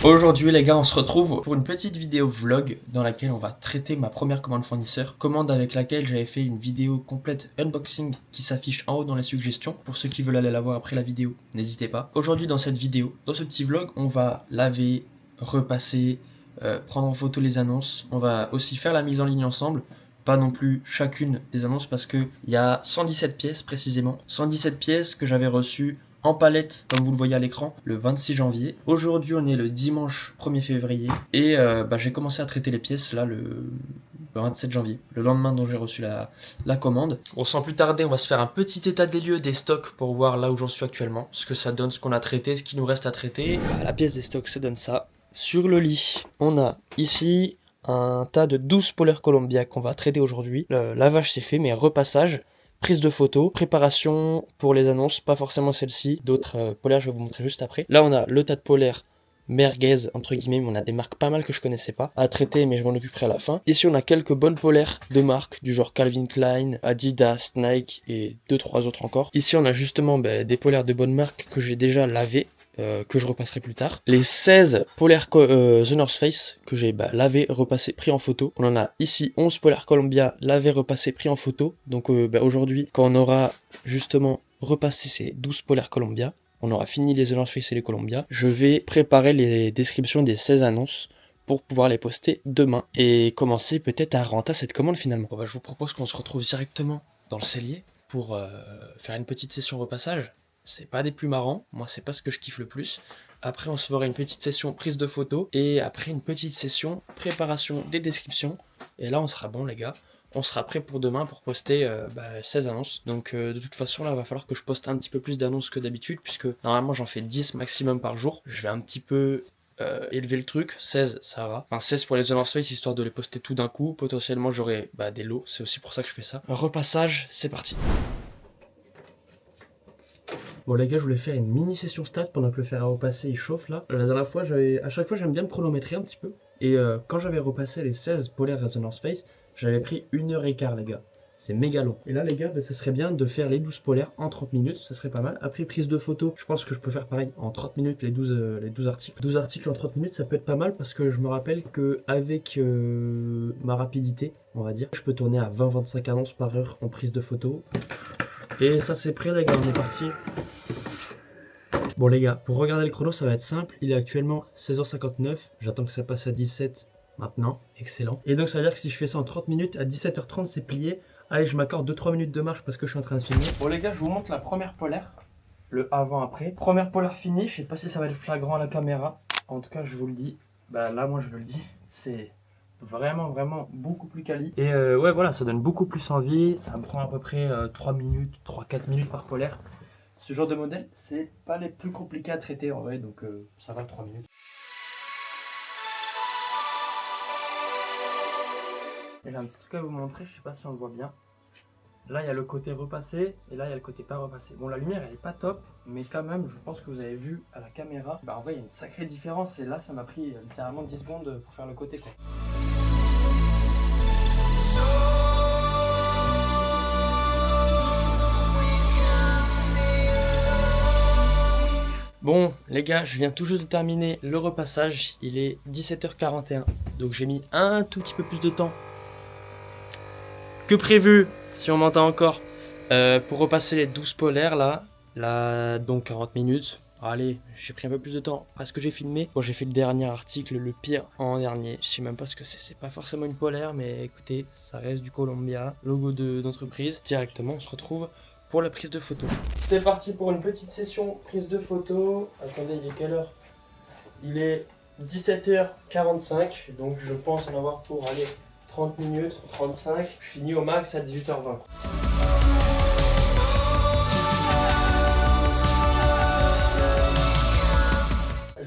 Aujourd'hui les gars, on se retrouve pour une petite vidéo vlog dans laquelle on va traiter ma première commande fournisseur, commande avec laquelle j'avais fait une vidéo complète unboxing qui s'affiche en haut dans les suggestions. Pour ceux qui veulent aller la voir après la vidéo, n'hésitez pas. Aujourd'hui dans cette vidéo, dans ce petit vlog, on va laver, repasser, prendre en photo les annonces. On va aussi faire la mise en ligne ensemble. Pas non plus chacune des annonces parce que il y a 117 pièces précisément. 117 pièces que j'avais reçues en palette, comme vous le voyez à l'écran, le 26 janvier. Aujourd'hui, on est le dimanche 1er février. Et j'ai commencé à traiter les pièces là le 27 janvier, le lendemain dont j'ai reçu la commande. Bon, sans plus tarder, on va se faire un petit état des lieux des stocks pour voir là où j'en suis actuellement, ce que ça donne, ce qu'on a traité, ce qui nous reste à traiter. La pièce des stocks, ça donne ça. Sur le lit, on a ici un tas de 12 polaires Columbia qu'on va traiter aujourd'hui. Le lavage c'est fait, mais repassage, prise de photos, préparation pour les annonces, pas forcément celle-ci, d'autres polaires je vais vous montrer juste après. Là on a le tas de polaires merguez entre guillemets, mais on a des marques pas mal que je connaissais pas à traiter, mais je m'en occuperai à la fin. Ici on a quelques bonnes polaires de marques du genre Calvin Klein, Adidas, Nike et 2-3 autres encore. Ici on a justement des polaires de bonnes marques que j'ai déjà lavées, que je repasserai plus tard. Les 16 polaires The North Face que j'ai lavé, repassé, pris en photo. On en a ici 11 polaires Columbia lavé, repassé, pris en photo. Donc aujourd'hui, quand on aura justement repassé ces 12 polaires Columbia, on aura fini les The North Face et les Columbia, je vais préparer les descriptions des 16 annonces pour pouvoir les poster demain et commencer peut-être à rentrer cette commande finalement. Bon, je vous propose qu'on se retrouve directement dans le cellier pour faire une petite session repassage. C'est pas des plus marrants, moi c'est pas ce que je kiffe le plus. Après on se fera une petite session prise de photos et après une petite session préparation des descriptions. Et là on sera bon les gars, on sera prêt pour demain pour poster 16 annonces. Donc de toute façon là il va falloir que je poste un petit peu plus d'annonces que d'habitude puisque normalement j'en fais 10 maximum par jour. Je vais un petit peu élever le truc, 16 ça va. Enfin 16 pour les The North Face histoire de les poster tout d'un coup. Potentiellement j'aurai des lots, c'est aussi pour ça que je fais ça. Repassage, c'est parti. Bon les gars, je voulais faire une mini session stat pendant que le fer à repasser il chauffe là. La dernière fois, à chaque fois j'aime bien me chronométrer un petit peu. Et quand j'avais repassé les 16 polaires The North Face, j'avais pris 1h15 les gars. C'est méga long. Et là les gars, ça serait bien de faire les 12 polaires en 30 minutes, ça serait pas mal. Après prise de photo, je pense que je peux faire pareil en 30 minutes les 12 articles. 12 articles en 30 minutes, ça peut être pas mal parce que je me rappelle que avec ma rapidité, on va dire, je peux tourner à 20-25 annonces par heure en prise de photo. Et ça c'est prêt les gars, on est parti. Bon les gars, pour regarder le chrono ça va être simple, il est actuellement 16h59, j'attends que ça passe à 17 maintenant, excellent. Et donc ça veut dire que si je fais ça en 30 minutes, à 17h30 c'est plié. Allez, je m'accorde 2-3 minutes de marche parce que je suis en train de filmer. Bon les gars, je vous montre la première polaire, le avant-après. Première polaire finie, je sais pas si ça va être flagrant à la caméra, en tout cas je vous le dis, là moi je le dis, c'est vraiment beaucoup plus quali. Et ouais voilà, ça donne beaucoup plus envie, ça me prend à peu près 3 minutes, 3-4 minutes par polaire. Ce genre de modèle, c'est pas les plus compliqués à traiter en vrai, donc ça va 3 minutes. Et j'ai un petit truc à vous montrer, je sais pas si on le voit bien. Là il y a le côté repassé et là il y a le côté pas repassé. Bon la lumière elle est pas top, mais quand même je pense que vous avez vu à la caméra, en vrai il y a une sacrée différence et là ça m'a pris littéralement 10 secondes pour faire le côté quoi. Bon les gars, je viens tout juste de terminer le repassage, il est 17h41, donc j'ai mis un tout petit peu plus de temps que prévu, si on m'entend encore, pour repasser les 12 polaires là donc 40 minutes. Allez, j'ai pris un peu plus de temps parce que j'ai filmé. Bon, j'ai fait le dernier article, le pire en dernier. Je sais même pas ce que c'est pas forcément une polaire, mais écoutez, ça reste du Columbia, logo d'entreprise. Directement, on se retrouve pour la prise de photo. C'est parti pour une petite session prise de photo. Attendez, il est quelle heure? Il est 17h45, donc je pense en avoir pour aller 30 minutes, 35. Je finis au max à 18h20.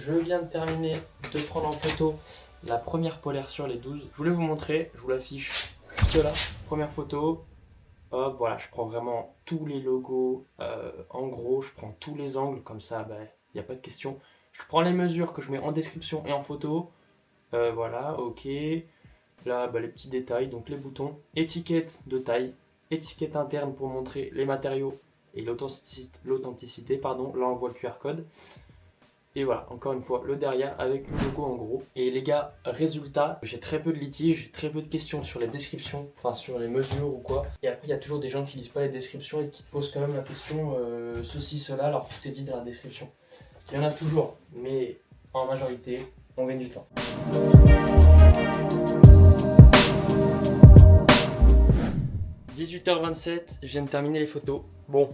Je viens de terminer de prendre en photo la première polaire sur les 12. Je voulais vous montrer, je vous l'affiche juste là. Première photo. Hop, voilà, je prends vraiment tous les logos, en gros, je prends tous les angles, comme ça, il n'y a pas de question. Je prends les mesures que je mets en description et en photo, voilà, ok. Là, les petits détails, donc les boutons, étiquette de taille, étiquette interne pour montrer les matériaux et l'authenticité, pardon, là on voit le QR code. Et voilà, encore une fois, le derrière avec le logo en gros. Et les gars, résultat, j'ai très peu de litiges, très peu de questions sur les descriptions, enfin sur les mesures ou quoi. Et après, il y a toujours des gens qui lisent pas les descriptions et qui te posent quand même la question ceci, cela, alors tout est dit dans la description. Il y en a toujours, mais en majorité, on gagne du temps. 18h27, je viens de terminer les photos. Bon,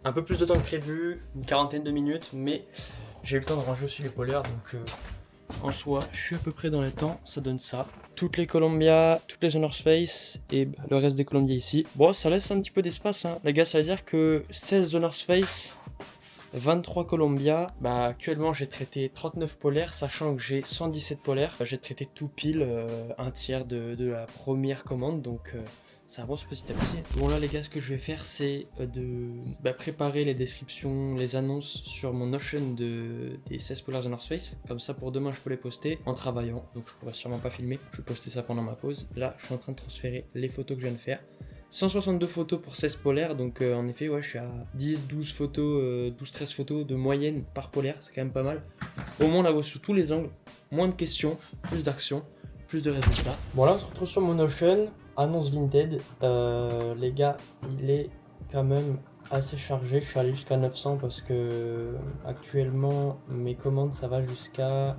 un peu plus de temps que prévu, une quarantaine de minutes, mais j'ai eu le temps de ranger aussi les polaires, donc en soi, je suis à peu près dans les temps, ça donne ça. Toutes les Columbia, toutes les North Face et le reste des Columbia ici. Bon, ça laisse un petit peu d'espace, hein. Les gars, ça veut dire que 16 North Face, 23 Columbia. Bah, actuellement, j'ai traité 39 polaires, sachant que j'ai 117 polaires. J'ai traité tout pile, un tiers de la première commande, donc ça avance petit à petit. Bon là les gars, ce que je vais faire c'est de préparer les descriptions, les annonces sur mon Notion des 16 polaires de North Face. Comme ça pour demain je peux les poster en travaillant, donc je pourrais sûrement pas filmer. Je vais poster ça pendant ma pause. Là je suis en train de transférer les photos que je viens de faire. 162 photos pour 16 polaires, donc en effet ouais je suis à 10-12 photos, 12-13 photos de moyenne par polaire, c'est quand même pas mal. Au moins on la voit sous tous les angles, moins de questions, plus d'actions, plus de résultats. Bon là on se retrouve sur mon Notion, annonce Vinted, les gars il est quand même assez chargé, je suis allé jusqu'à 900 parce que actuellement mes commandes ça va jusqu'à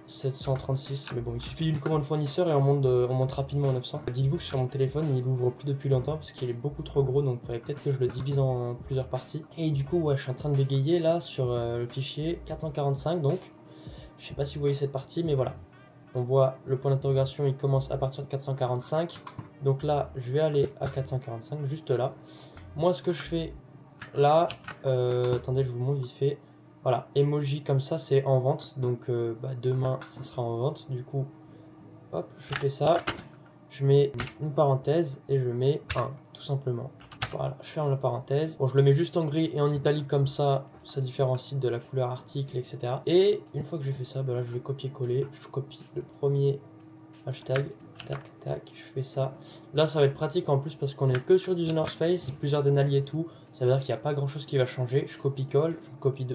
736, mais bon il suffit d'une commande fournisseur et on monte rapidement à 900. Dites-vous que sur mon téléphone il ouvre plus depuis longtemps parce qu'il est beaucoup trop gros, donc il faudrait peut-être que je le divise en plusieurs parties. Et du coup ouais je suis en train de bégayer là sur le fichier 445, donc je sais pas si vous voyez cette partie mais voilà. On voit le point d'interrogation, il commence à partir de 445. Donc là, je vais aller à 445, juste là. Moi, ce que je fais là, attendez, je vous montre vite fait. Voilà, emoji comme ça, c'est en vente. Donc demain, ça sera en vente. Du coup, hop, je fais ça. Je mets une parenthèse et je mets 1, tout simplement. Voilà, je ferme la parenthèse. Bon, je le mets juste en gris et en italique comme ça différencie de la couleur article, etc. Et une fois que j'ai fait ça, là, je vais copier-coller. Je copie le premier hashtag. Tac, tac, je fais ça. Là, ça va être pratique en plus parce qu'on est que sur du The North Face, plusieurs Denali et tout. Ça veut dire qu'il n'y a pas grand chose qui va changer. Je copie-colle,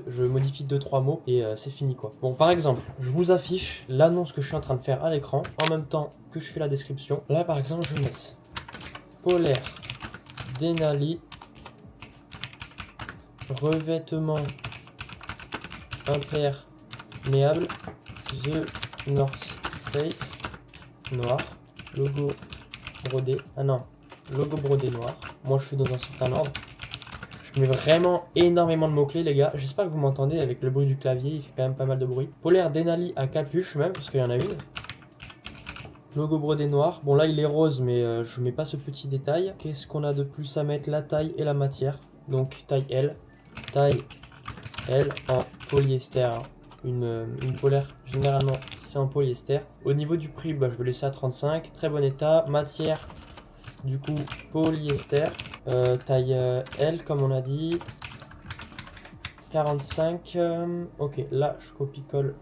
je modifie 2-3 mots et c'est fini quoi. Bon, par exemple, je vous affiche l'annonce que je suis en train de faire à l'écran en même temps que je fais la description. Là, par exemple, je vais mettre polaire Denali, revêtement imperméable, The North Face, noir, logo brodé, logo brodé noir. Moi je suis dans un certain ordre. Je mets vraiment énormément de mots-clés les gars. J'espère que vous m'entendez avec le bruit du clavier, il fait quand même pas mal de bruit. Polaire Denali à capuche même, parce qu'il y en a une. Logo brodé noir. Bon là il est rose mais je mets pas ce petit détail. Qu'est-ce qu'on a de plus à mettre? La taille et la matière. Donc taille L. Taille L en polyester. Une polaire généralement c'est en polyester. Au niveau du prix, je vais laisser à 35. Très bon état. Matière du coup polyester. Taille L comme on a dit. 45. Ok, là je copie-colle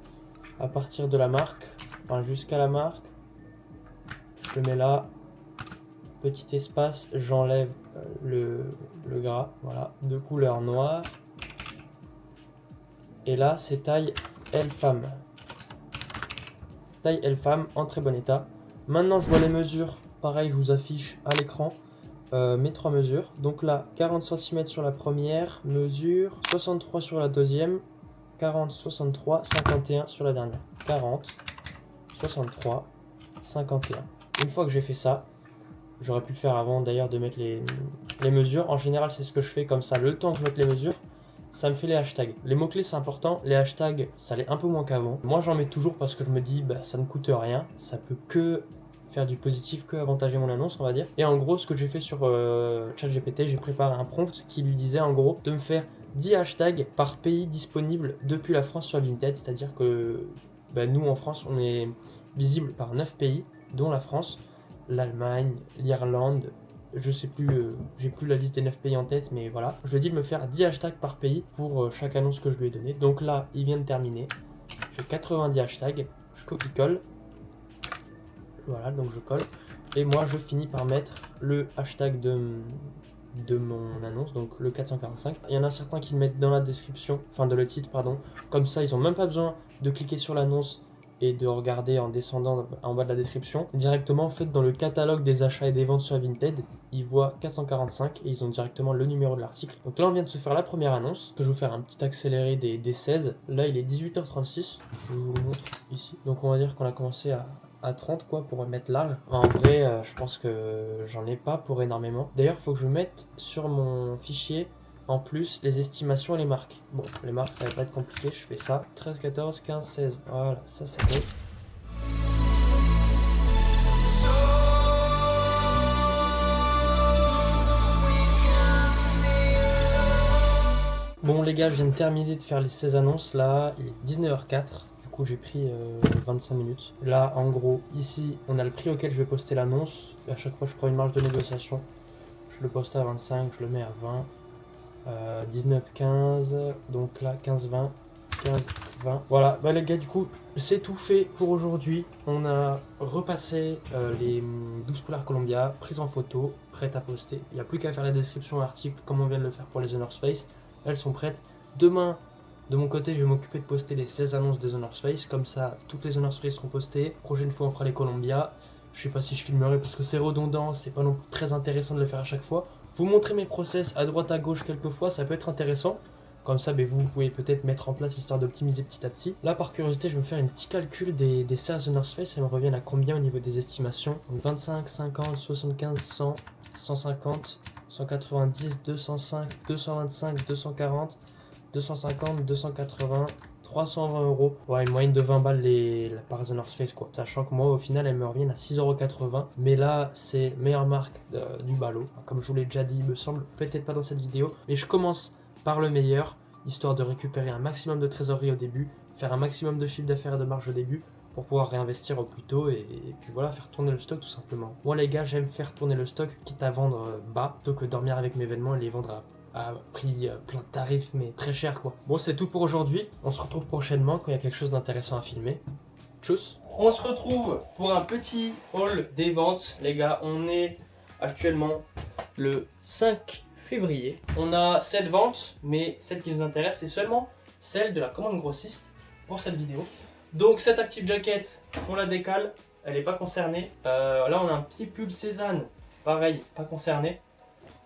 à partir de la marque. Enfin jusqu'à la marque. Je le mets là, petit espace, j'enlève le gras, voilà, de couleur noire. Et là, c'est taille L femme. Taille L femme, en très bon état. Maintenant, je vois les mesures. Pareil, je vous affiche à l'écran mes 3 mesures. Donc là, 40 cm sur la première mesure, 63 sur la deuxième, 40, 63, 51 sur la dernière. 40, 63, 51. Une fois que j'ai fait ça, j'aurais pu le faire avant d'ailleurs de mettre les mesures. En général, c'est ce que je fais comme ça. Le temps que je mette les mesures, ça me fait les hashtags. Les mots-clés, c'est important. Les hashtags, ça l'est un peu moins qu'avant. Moi, j'en mets toujours parce que je me dis, ça ne coûte rien. Ça peut que faire du positif, que avantager mon annonce, on va dire. Et en gros, ce que j'ai fait sur ChatGPT, j'ai préparé un prompt qui lui disait en gros de me faire 10 hashtags par pays disponible depuis la France sur Vinted. C'est-à-dire que nous, en France, on est visible par 9 pays, dont la France, l'Allemagne, l'Irlande, je sais plus, j'ai plus la liste des 9 pays en tête, mais voilà. Je lui ai dit de me faire 10 hashtags par pays pour chaque annonce que je lui ai donnée. Donc là, il vient de terminer. J'ai 90 hashtags, je copie-colle. Voilà, donc je colle. Et moi, je finis par mettre le hashtag de de mon annonce, donc le 445. Il y en a certains qui le mettent dans la description, enfin dans le titre, pardon. Comme ça, ils n'ont même pas besoin de cliquer sur l'annonce et de regarder en descendant en bas de la description. Directement, en fait, dans le catalogue des achats et des ventes sur Vinted, ils voient 445 et ils ont directement le numéro de l'article. Donc là, on vient de se faire la première annonce. Je vais vous faire un petit accéléré des 16. Là, il est 18h36. Je vous le montre ici. Donc on va dire qu'on a commencé à 30 quoi pour mettre large. En vrai, je pense que j'en ai pas pour énormément. D'ailleurs, il faut que je mette sur mon fichier en plus les estimations et les marques. Bon, les marques ça va pas être compliqué, je fais ça. 13, 14, 15, 16. Voilà, ça c'est bon. Bon les gars, je viens de terminer de faire les 16 annonces. Là, il est 19h04. Du coup, j'ai pris 25 minutes. Là, en gros, ici, on a le prix auquel je vais poster l'annonce. À chaque fois, je prends une marge de négociation. Je le poste à 25, je le mets à 20. 19, 15, donc là 15, 20, 15, 20. Voilà, bah les gars, du coup, c'est tout fait pour aujourd'hui. On a repassé les 12 Polar Columbia, prise en photo, prête à poster. Il n'y a plus qu'à faire la description, l'article, comme on vient de le faire pour les The North Face. Elles sont prêtes. Demain, de mon côté, je vais m'occuper de poster les 16 annonces des The North Face. Comme ça, toutes les The North Face seront postées. Prochaine fois, on fera les Columbia. Je sais pas si je filmerai parce que c'est redondant, c'est pas non plus très intéressant de le faire à chaque fois. Vous montrer mes process à droite à gauche quelques fois, ça peut être intéressant. Comme ça, vous pouvez peut-être mettre en place histoire d'optimiser petit à petit. Là, par curiosité, je vais me faire un petit calcul des sales The North Face. Ça me revient à combien au niveau des estimations. Donc 25, 50, 75, 100, 150, 190, 205, 225, 240, 250, 280... 320 euros. Ouais, une moyenne de 20 balles par The North Face quoi. Sachant que moi au final elles me reviennent à 6,80€. Mais là c'est meilleure marque du ballot. Comme je vous l'ai déjà dit, il me semble, peut-être pas dans cette vidéo. Mais je commence par le meilleur, histoire de récupérer un maximum de trésorerie au début, faire un maximum de chiffre d'affaires et de marge au début, pour pouvoir réinvestir au plus tôt et puis voilà, faire tourner le stock tout simplement. Moi les gars, j'aime faire tourner le stock, quitte à vendre bas, plutôt que dormir avec mes vêtements et les vendre à prix plein de tarifs mais très cher quoi. Bon c'est tout pour aujourd'hui, on se retrouve prochainement quand il y a quelque chose d'intéressant à filmer. Tchuss. On se retrouve pour un petit haul des ventes les gars, on est actuellement le 5 février. On a 7 ventes mais celle qui nous intéresse c'est seulement celle de la commande grossiste pour cette vidéo. Donc cette Active Jacket, on la décale, elle n'est pas concernée. Là on a un petit pull Cézanne, pareil, pas concerné.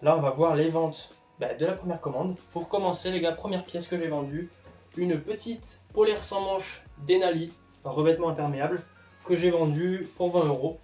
Là on va voir les ventes de la première commande. Pour commencer les gars, première pièce que j'ai vendue, une petite polaire sans manche Denali, un revêtement imperméable, que j'ai vendue pour 20 €.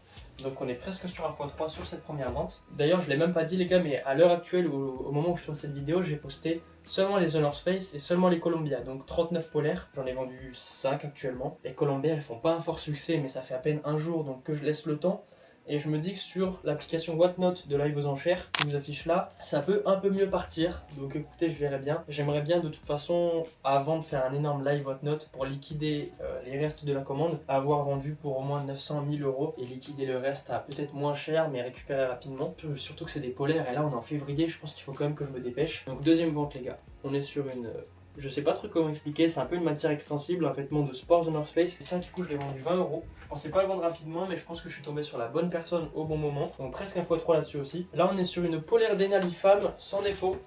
Donc on est presque sur un x3 sur cette première vente. D'ailleurs je ne l'ai même pas dit les gars, mais à l'heure actuelle, au moment où je tourne cette vidéo, j'ai posté seulement les The North Face et seulement les Columbia. Donc 39 polaires, j'en ai vendu 5 actuellement. Les Columbia elles font pas un fort succès, mais ça fait à peine un jour, donc que je laisse le temps. Et je me dis que sur l'application Whatnot de live aux enchères qui vous affiche là, ça peut un peu mieux partir. Donc écoutez, je verrai bien. J'aimerais bien de toute façon, avant de faire un énorme live Whatnot pour liquider les restes de la commande, avoir vendu pour au moins 900 000 € et liquider le reste à peut-être moins cher mais récupérer rapidement. Surtout que c'est des polaires et là on est en février, je pense qu'il faut quand même que je me dépêche. Donc deuxième vente les gars, on est sur une... Je sais pas trop comment expliquer, c'est un peu une matière extensible, un vêtement de sport The North Face. Et ça du coup je l'ai vendu 20 €. Je pensais pas le vendre rapidement mais je pense que je suis tombé sur la bonne personne au bon moment. Donc presque un x3 là-dessus aussi. Là on est sur une polaire Denali femme sans défaut.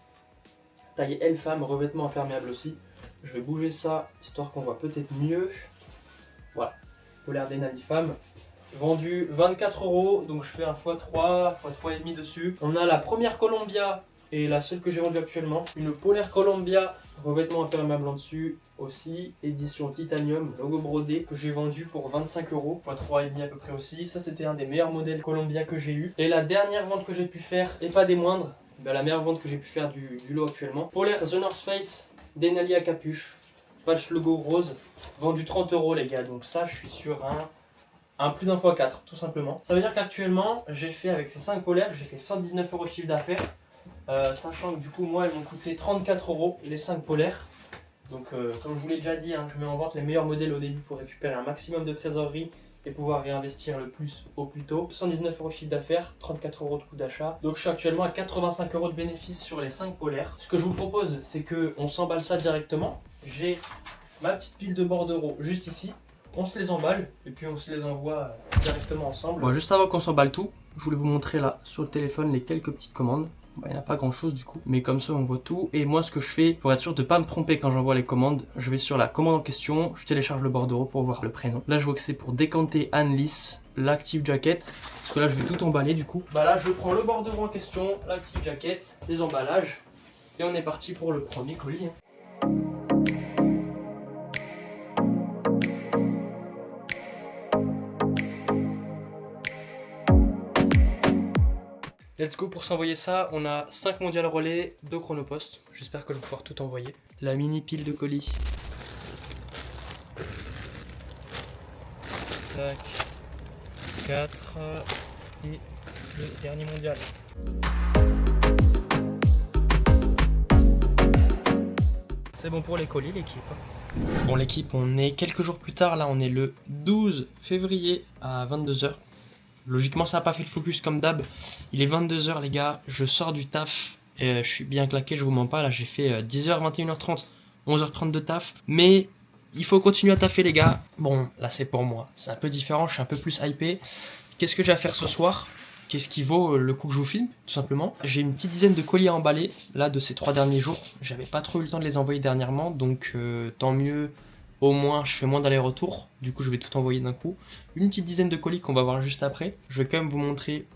Taille L femme, revêtement imperméable aussi. Je vais bouger ça histoire qu'on voit peut-être mieux. Voilà, polaire Denali femme. Vendu 24 €, donc je fais un x3, x3,5 dessus. On a la première Columbia et la seule que j'ai vendue actuellement. Une polaire Columbia, revêtement imperméable en dessus aussi, édition titanium, logo brodé, que j'ai vendu pour 25 €, x3,5 à peu près aussi. Ça c'était un des meilleurs modèles Columbia que j'ai eu. Et la dernière vente que j'ai pu faire, et pas des moindres, la meilleure vente que j'ai pu faire du lot actuellement. Polaire The North Face, Denali à capuche, patch logo rose, vendu 30 € les gars. Donc ça je suis sur un plus d'un x4 tout simplement. Ça veut dire qu'actuellement j'ai fait avec ces 5 polaires, j'ai fait 119 € de chiffre d'affaires. Sachant que du coup moi elles m'ont coûté 34 € les 5 polaires. Donc comme je vous l'ai déjà dit, je mets en vente les meilleurs modèles au début pour récupérer un maximum de trésorerie et pouvoir réinvestir le plus au plus tôt. 119 € de chiffre d'affaires, 34 € de coût d'achat. Donc je suis actuellement à 85 € de bénéfice sur les 5 polaires. Ce que je vous propose c'est qu'on s'emballe ça directement. J'ai ma petite pile de bordereaux juste ici. On se les emballe et puis on se les envoie directement ensemble. Bon, juste avant qu'on s'emballe tout, je voulais vous montrer là sur le téléphone les quelques petites commandes. Bah, il n'y a pas grand chose du coup, mais comme ça on voit tout. Et moi ce que je fais, pour être sûr de pas me tromper quand j'envoie les commandes, je vais sur la commande en question, je télécharge le bordereau pour voir le prénom. Là je vois que c'est pour décanter Anne-Lys, l'Active Jacket, parce que là je vais tout emballer du coup. Bah là je prends le bordereau en question, l'Active Jacket, les emballages, et on est parti pour le premier colis. Let's go pour s'envoyer ça, on a 5 mondial relais, 2 chronopost. J'espère que je vais pouvoir tout envoyer. La mini pile de colis. Tac. 4 et le dernier mondial. C'est bon pour les colis l'équipe. Bon l'équipe, on est quelques jours plus tard, là on est le 12 février à 22 h. Logiquement ça n'a pas fait le focus comme d'hab. Il est 22 h les gars, je sors du taf et je suis bien claqué, je vous mens pas. Là j'ai fait 10 h, 21 h 30, 11 h 30 de taf. Mais il faut continuer à taffer les gars. Bon là c'est pour moi, c'est un peu différent, je suis un peu plus hypé. Qu'est-ce que j'ai à faire ce soir? Qu'est-ce qui vaut le coup que je vous filme, tout simplement? J'ai une petite dizaine de colis à emballer, là de ces 3 derniers jours. J'avais pas trop eu le temps de les envoyer dernièrement, donc tant mieux. Au moins, je fais moins d'aller-retour. Du coup, je vais tout envoyer d'un coup. Une petite dizaine de colis qu'on va voir juste après. Je vais quand même vous montrer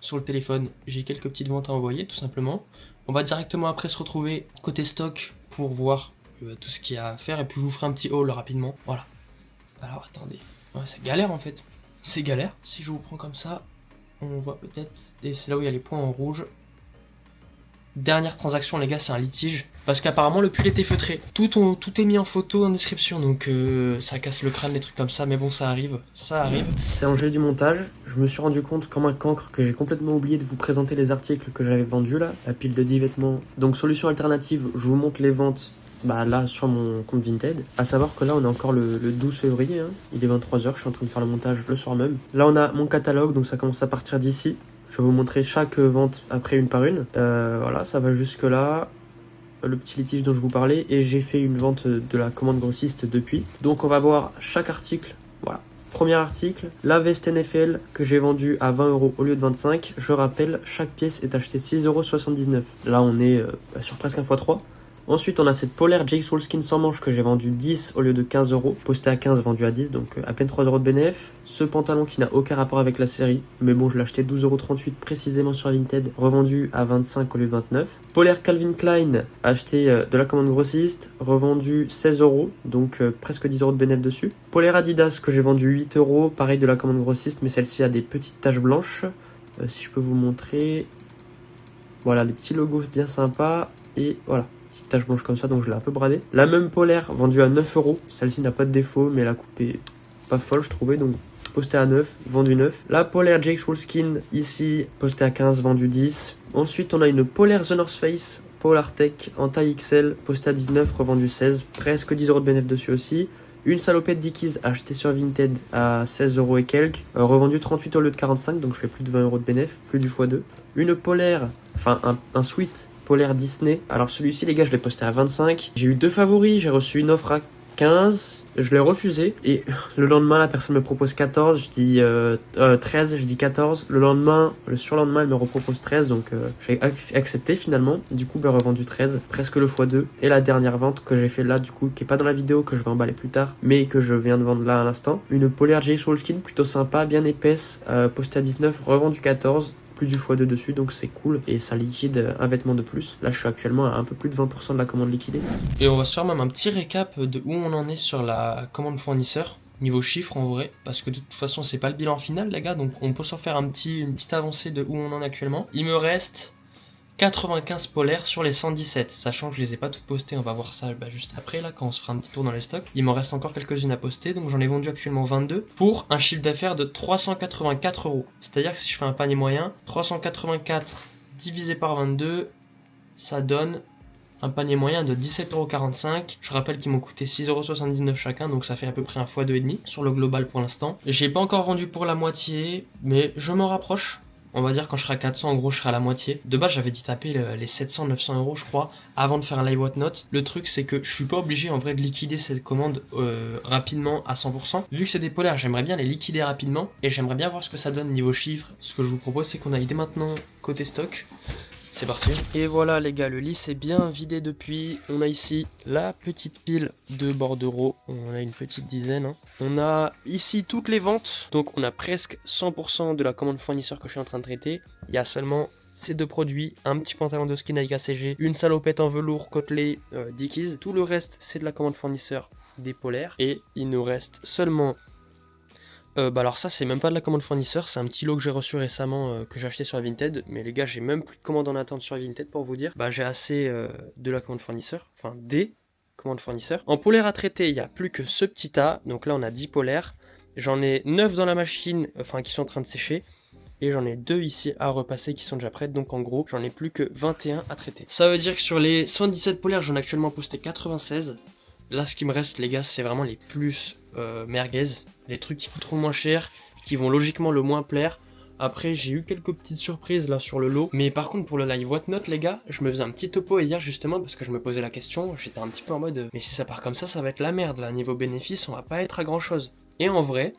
sur le téléphone. J'ai quelques petites ventes à envoyer, tout simplement. On va directement après se retrouver côté stock pour voir tout ce qu'il y a à faire. Et puis, je vous ferai un petit haul rapidement. Voilà. Alors, attendez. Ouais, c'est galère, en fait. C'est galère. Si je vous prends comme ça, on voit peut-être... Et c'est là où il y a les points en rouge. Dernière transaction les gars, c'est un litige. Parce qu'apparemment le pull était feutré. Tout est mis en photo en description. Donc ça casse le crâne, des trucs comme ça. Mais bon, ça arrive. Ça arrive. C'est Angèle du montage. Je me suis rendu compte comme un cancre que j'ai complètement oublié de vous présenter les articles que j'avais vendus là. La pile de 10 vêtements. Donc solution alternative, je vous montre les ventes. Bah là sur mon compte Vinted. À savoir que là on est encore le 12 février. Hein. Il est 23 h, je suis en train de faire le montage le soir même. Là on a mon catalogue, donc ça commence à partir d'ici. Je vais vous montrer chaque vente après une par une. Voilà, ça va jusque là. Le petit litige dont je vous parlais. Et j'ai fait une vente de la commande grossiste depuis. Donc on va voir chaque article. Voilà. Premier article, la veste NFL que j'ai vendue à 20 € au lieu de 25. Je rappelle, chaque pièce est achetée 6,79 €. Là on est sur presque 1 x 3. Ensuite, on a cette polaire Jake Solskin sans manche que j'ai vendu 10 au lieu de 15 €. Posté à 15, vendu à 10, donc à peine 3 € de bénéf. Ce pantalon qui n'a aucun rapport avec la série, mais bon, je l'ai acheté 12,38 € précisément sur Vinted, revendu à 25 au lieu de 29. Polaire Calvin Klein, acheté de la commande grossiste, revendu 16 €, donc presque 10 € de bénéf dessus. Polaire Adidas que j'ai vendu 8 €, pareil de la commande grossiste, mais celle-ci a des petites taches blanches. Si je peux vous montrer, voilà, des petits logos bien sympas, et voilà. Petite tache blanche comme ça, donc je l'ai un peu bradé. La même polaire vendue à 9 €. Celle-ci n'a pas de défaut, mais la coupe est pas folle, je trouvais, donc postée à 9, vendu 9. La polaire Jake Wolfskin, ici, postée à 15, vendue 10. Ensuite, on a une polaire The North Face Polar Tech en taille XL, postée à 19, revendue 16. Presque 10 € de bénéfice dessus aussi. Une salopette Dickies achetée sur Vinted à 16 € et quelques, revendue 38 au lieu de 45, donc je fais plus de 20 € de bénéfice, plus du x2. Une polaire, enfin un sweat polaire Disney. Alors celui-ci les gars, je l'ai posté à 25. J'ai eu 2 favoris, j'ai reçu une offre à 15, je l'ai refusé et le lendemain la personne me propose 14, je dis 13, je dis 14. Le lendemain, le surlendemain elle me repropose 13, donc j'ai accepté finalement. Du coup revendu 13, presque le x2. Et la dernière vente que j'ai fait là du coup, qui est pas dans la vidéo, que je vais emballer plus tard, mais que je viens de vendre là à l'instant, une polaire Jake Solskin plutôt sympa, bien épaisse, postée à 19, revendu 14. Plus du x2 dessus, donc c'est cool et ça liquide un vêtement de plus. Là je suis actuellement à un peu plus de 20% de la commande liquidée. Et on va se faire même un petit récap de où on en est sur la commande fournisseur niveau chiffre en vrai, parce que de toute façon c'est pas le bilan final les gars, donc on peut s'en faire une petite avancée de où on en est actuellement. Il me reste 95 polaires sur les 117, sachant que je les ai pas toutes postées, on va voir ça juste après là quand on se fera un petit tour dans les stocks. Il m'en reste encore quelques-unes à poster, donc j'en ai vendu actuellement 22 pour un chiffre d'affaires de 384 €. C'est-à-dire que si je fais un panier moyen, 384 divisé par 22, ça donne un panier moyen de 17,45 €. Je rappelle qu'ils m'ont coûté 6,79 € chacun, donc ça fait à peu près un x2,5 sur le global pour l'instant. J'ai pas encore vendu pour la moitié, mais je m'en rapproche. On va dire quand je serai à 400, en gros, je serai à la moitié. De base, j'avais dit taper les 700-900 €, je crois, avant de faire un live whatnot. Le truc, c'est que je suis pas obligé, en vrai, de liquider cette commande rapidement à 100%. Vu que c'est des polaires, j'aimerais bien les liquider rapidement. Et j'aimerais bien voir ce que ça donne niveau chiffres. Ce que je vous propose, c'est qu'on aille dès maintenant côté stock. c'est parti. Et voilà les gars, le lit s'est bien vidé depuis. On a ici la petite pile de bordereaux. On a une petite dizaine. Hein. On a ici toutes les ventes. Donc on a presque 100% de la commande fournisseur que je suis en train de traiter. Il y a seulement ces deux produits, un petit pantalon de ski Nike ACG, une salopette en velours côtelé Dickies. Tout le reste c'est de la commande fournisseur des polaires. Et il nous reste seulement... alors ça c'est même pas de la commande fournisseur, c'est un petit lot que j'ai reçu récemment que j'ai acheté sur Vinted, mais les gars j'ai même plus de commandes en attente sur Vinted pour vous dire. J'ai assez de la commande fournisseur, enfin des commandes fournisseurs. En polaire à traiter il n'y a plus que ce petit tas, donc là on a 10 polaires, j'en ai 9 dans la machine, enfin qui sont en train de sécher, et j'en ai 2 ici à repasser qui sont déjà prêtes, donc en gros j'en ai plus que 21 à traiter. Ça veut dire que sur les 117 polaires j'en ai actuellement posté 96. Là, ce qui me reste, les gars, c'est vraiment les plus merguez. Les trucs qui coûteront moins cher, qui vont logiquement le moins plaire. Après, j'ai eu quelques petites surprises là sur le lot. Mais par contre, pour le live Whatnot, les gars, je me faisais un petit topo hier justement parce que je me posais la question. J'étais un petit peu en mode, mais si ça part comme ça va être la merde. Là, niveau bénéfice, on va pas être à grand chose. Et en vrai,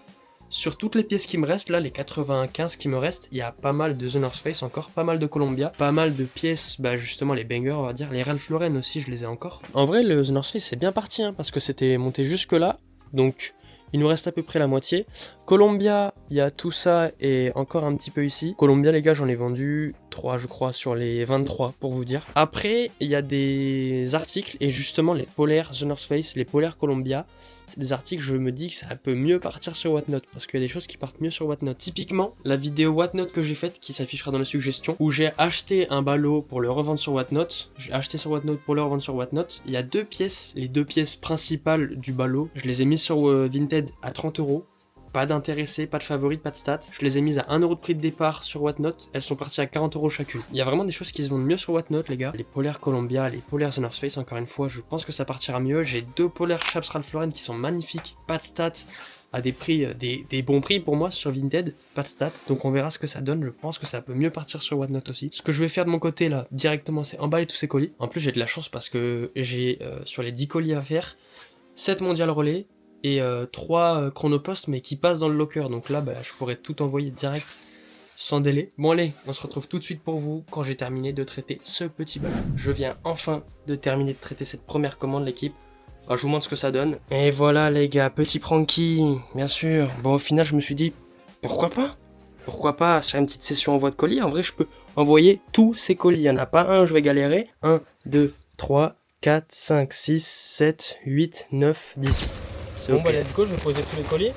sur toutes les pièces qui me restent, là, les 95 qui me restent, il y a pas mal de The North Face encore, pas mal de Columbia, pas mal de pièces, justement les bangers, on va dire, les Ralph Lauren aussi, je les ai encore. En vrai, le The North Face, c'est bien parti, hein, parce que c'était monté jusque là, donc il nous reste à peu près la moitié. Columbia, il y a tout ça et encore un petit peu ici. Columbia, les gars, j'en ai vendu 3, je crois, sur les 23, pour vous dire. Après, il y a des articles, et justement, les polaires The North Face, les polaires Columbia, c'est des articles, je me dis que ça peut mieux partir sur Whatnot, parce qu'il y a des choses qui partent mieux sur Whatnot. Typiquement, la vidéo Whatnot que j'ai faite, qui s'affichera dans les suggestions, où j'ai acheté un ballot pour le revendre sur Whatnot, j'ai acheté sur Whatnot pour le revendre sur Whatnot, il y a deux pièces, les deux pièces principales du ballot, je les ai mises sur Vinted à 30 €. Pas d'intéressés, pas de favoris, pas de stats. Je les ai mises à 1 € de prix de départ sur Whatnot. Elles sont parties à 40 € chacune. Il y a vraiment des choses qui se vendent mieux sur Whatnot, les gars. Les polaires Columbia, les polaires The North Face, encore une fois, je pense que ça partira mieux. J'ai deux polaires Chaps Ralph Lauren qui sont magnifiques. Pas de stats. À des prix, des bons prix pour moi sur Vinted. Pas de stats. Donc on verra ce que ça donne. Je pense que ça peut mieux partir sur Whatnot aussi. Ce que je vais faire de mon côté, là, directement, c'est emballer tous ces colis. En plus, j'ai de la chance parce que j'ai, sur les 10 colis à faire, 7 mondial relais et 3 chronopost mais qui passent dans le locker, donc là je pourrais tout envoyer direct sans délai. Bon allez, on se retrouve tout de suite pour vous quand j'ai terminé de traiter ce petit ballon. Je viens enfin de terminer de traiter cette première commande, l'équipe. Je vous montre ce que ça donne. Et voilà les gars, petit pranky, bien sûr. Bon au final je me suis dit, pourquoi pas faire une petite session envoi de colis. En vrai je peux envoyer tous ces colis, il n'y en a pas un, je vais galérer. 1, 2, 3, 4, 5, 6, 7, 8, 9, 10. Bon okay. Let's go, je vais poser tous les colis.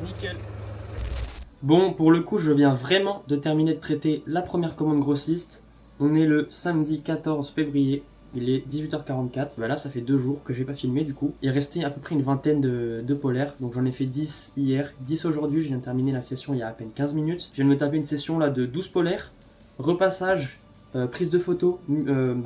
Nickel. Bon, pour le coup, je viens vraiment de terminer de traiter la première commande grossiste. On est le samedi 14 février. Il est 18h44, là ça fait 2 jours que j'ai pas filmé du coup. Il restait à peu près une vingtaine de polaires, donc j'en ai fait 10 hier, 10 aujourd'hui, je viens de terminer la session il y a à peine 15 minutes. Je viens de me taper une session là de 12 polaires, repassage, prise de photo,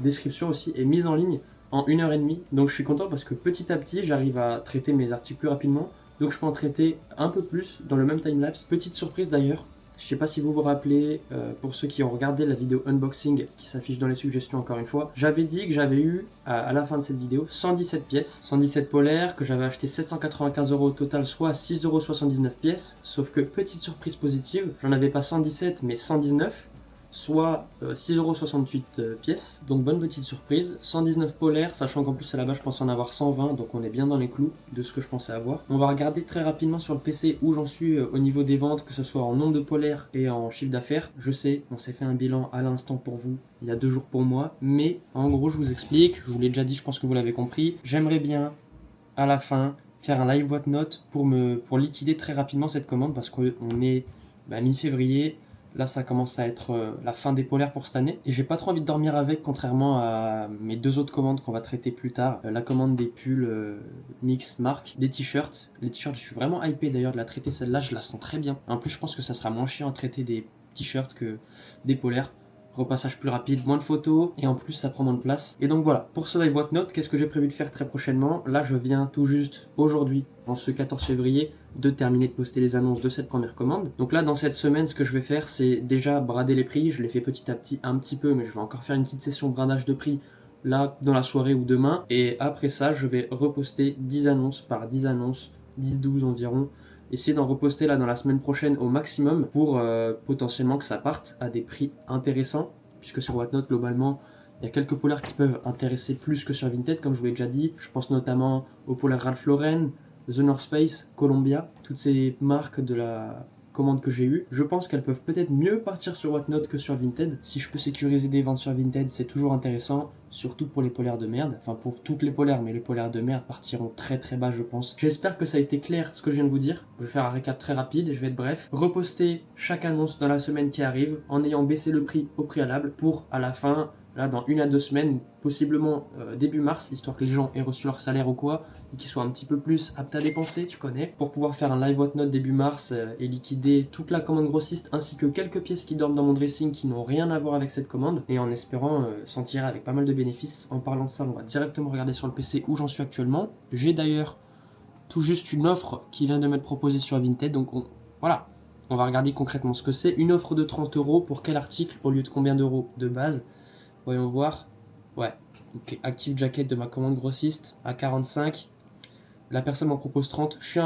description aussi et mise en ligne en 1h30. Donc je suis content parce que petit à petit j'arrive à traiter mes articles plus rapidement, donc je peux en traiter un peu plus dans le même timelapse. Petite surprise d'ailleurs. Je sais pas si vous vous rappelez, pour ceux qui ont regardé la vidéo unboxing qui s'affiche dans les suggestions encore une fois, j'avais dit que j'avais eu, à la fin de cette vidéo, 117 pièces, 117 polaires, que j'avais acheté 795 € au total, soit 6,79 € pièces, sauf que petite surprise positive, j'en avais pas 117 mais 119, soit 6,68 € pièces, donc bonne petite surprise. 119 polaires, sachant qu'en plus à la base je pensais en avoir 120, donc on est bien dans les clous de ce que je pensais avoir. On va regarder très rapidement sur le PC où j'en suis au niveau des ventes, que ce soit en nombre de polaires et en chiffre d'affaires. Je sais, on s'est fait un bilan à l'instant pour vous, il y a 2 jours pour moi, mais en gros je vous explique, je vous l'ai déjà dit, je pense que vous l'avez compris, j'aimerais bien à la fin faire un live Whatnot pour liquider très rapidement cette commande, parce qu'on est mi-février. Là, ça commence à être la fin des polaires pour cette année. Et j'ai pas trop envie de dormir avec, contrairement à mes 2 autres commandes qu'on va traiter plus tard. La commande des pulls mix marque, des t-shirts. Les t-shirts, je suis vraiment hypé d'ailleurs de la traiter celle-là, je la sens très bien. En plus, je pense que ça sera moins chiant à traiter des t-shirts que des polaires. repassage plus rapide, moins de photos, et en plus ça prend moins de place. Et donc voilà, pour ce live Whatnot, qu'est-ce que j'ai prévu de faire très prochainement? Là je viens tout juste aujourd'hui, en ce 14 février, de terminer de poster les annonces de cette première commande. Donc là dans cette semaine, ce que je vais faire, c'est déjà brader les prix. Je l'ai fait petit à petit, un petit peu, mais je vais encore faire une petite session bradage de prix là dans la soirée ou demain. Et après ça, je vais reposter 10 annonces par 10 annonces, 10-12 environ. Essayer d'en reposter là dans la semaine prochaine au maximum pour potentiellement que ça parte à des prix intéressants, puisque sur Whatnot globalement il y a quelques polaires qui peuvent intéresser plus que sur Vinted, comme je vous l'ai déjà dit. Je pense notamment aux polaires Ralph Lauren, The North Face, Columbia, toutes ces marques de la commande que j'ai eue. Je pense qu'elles peuvent peut-être mieux partir sur Whatnot que sur Vinted. Si je peux sécuriser des ventes sur Vinted, c'est toujours intéressant, surtout pour les polaires de merde. Enfin pour toutes les polaires, mais les polaires de merde partiront très très bas je pense. J'espère que ça a été clair ce que je viens de vous dire. Je vais faire un récap très rapide et je vais être bref. Reposter chaque annonce dans la semaine qui arrive en ayant baissé le prix au préalable pour à la fin, là dans 1 à 2 semaines, possiblement début mars, histoire que les gens aient reçu leur salaire ou quoi, et qu'ils soient un petit peu plus aptes à dépenser, tu connais, pour pouvoir faire un live Whatnot début mars et liquider toute la commande grossiste ainsi que quelques pièces qui dorment dans mon dressing qui n'ont rien à voir avec cette commande, et en espérant s'en tirer avec pas mal de bénéfices. En parlant de ça, on va directement regarder sur le PC où j'en suis actuellement. J'ai d'ailleurs tout juste une offre qui vient de m'être proposée sur Vinted, donc voilà, on va regarder concrètement ce que c'est. Une offre de 30 € pour quel article au lieu de combien d'euros de base? Voyons voir. Ouais, ok, Active Jacket de ma commande grossiste à 45. La personne m'en propose 30. Je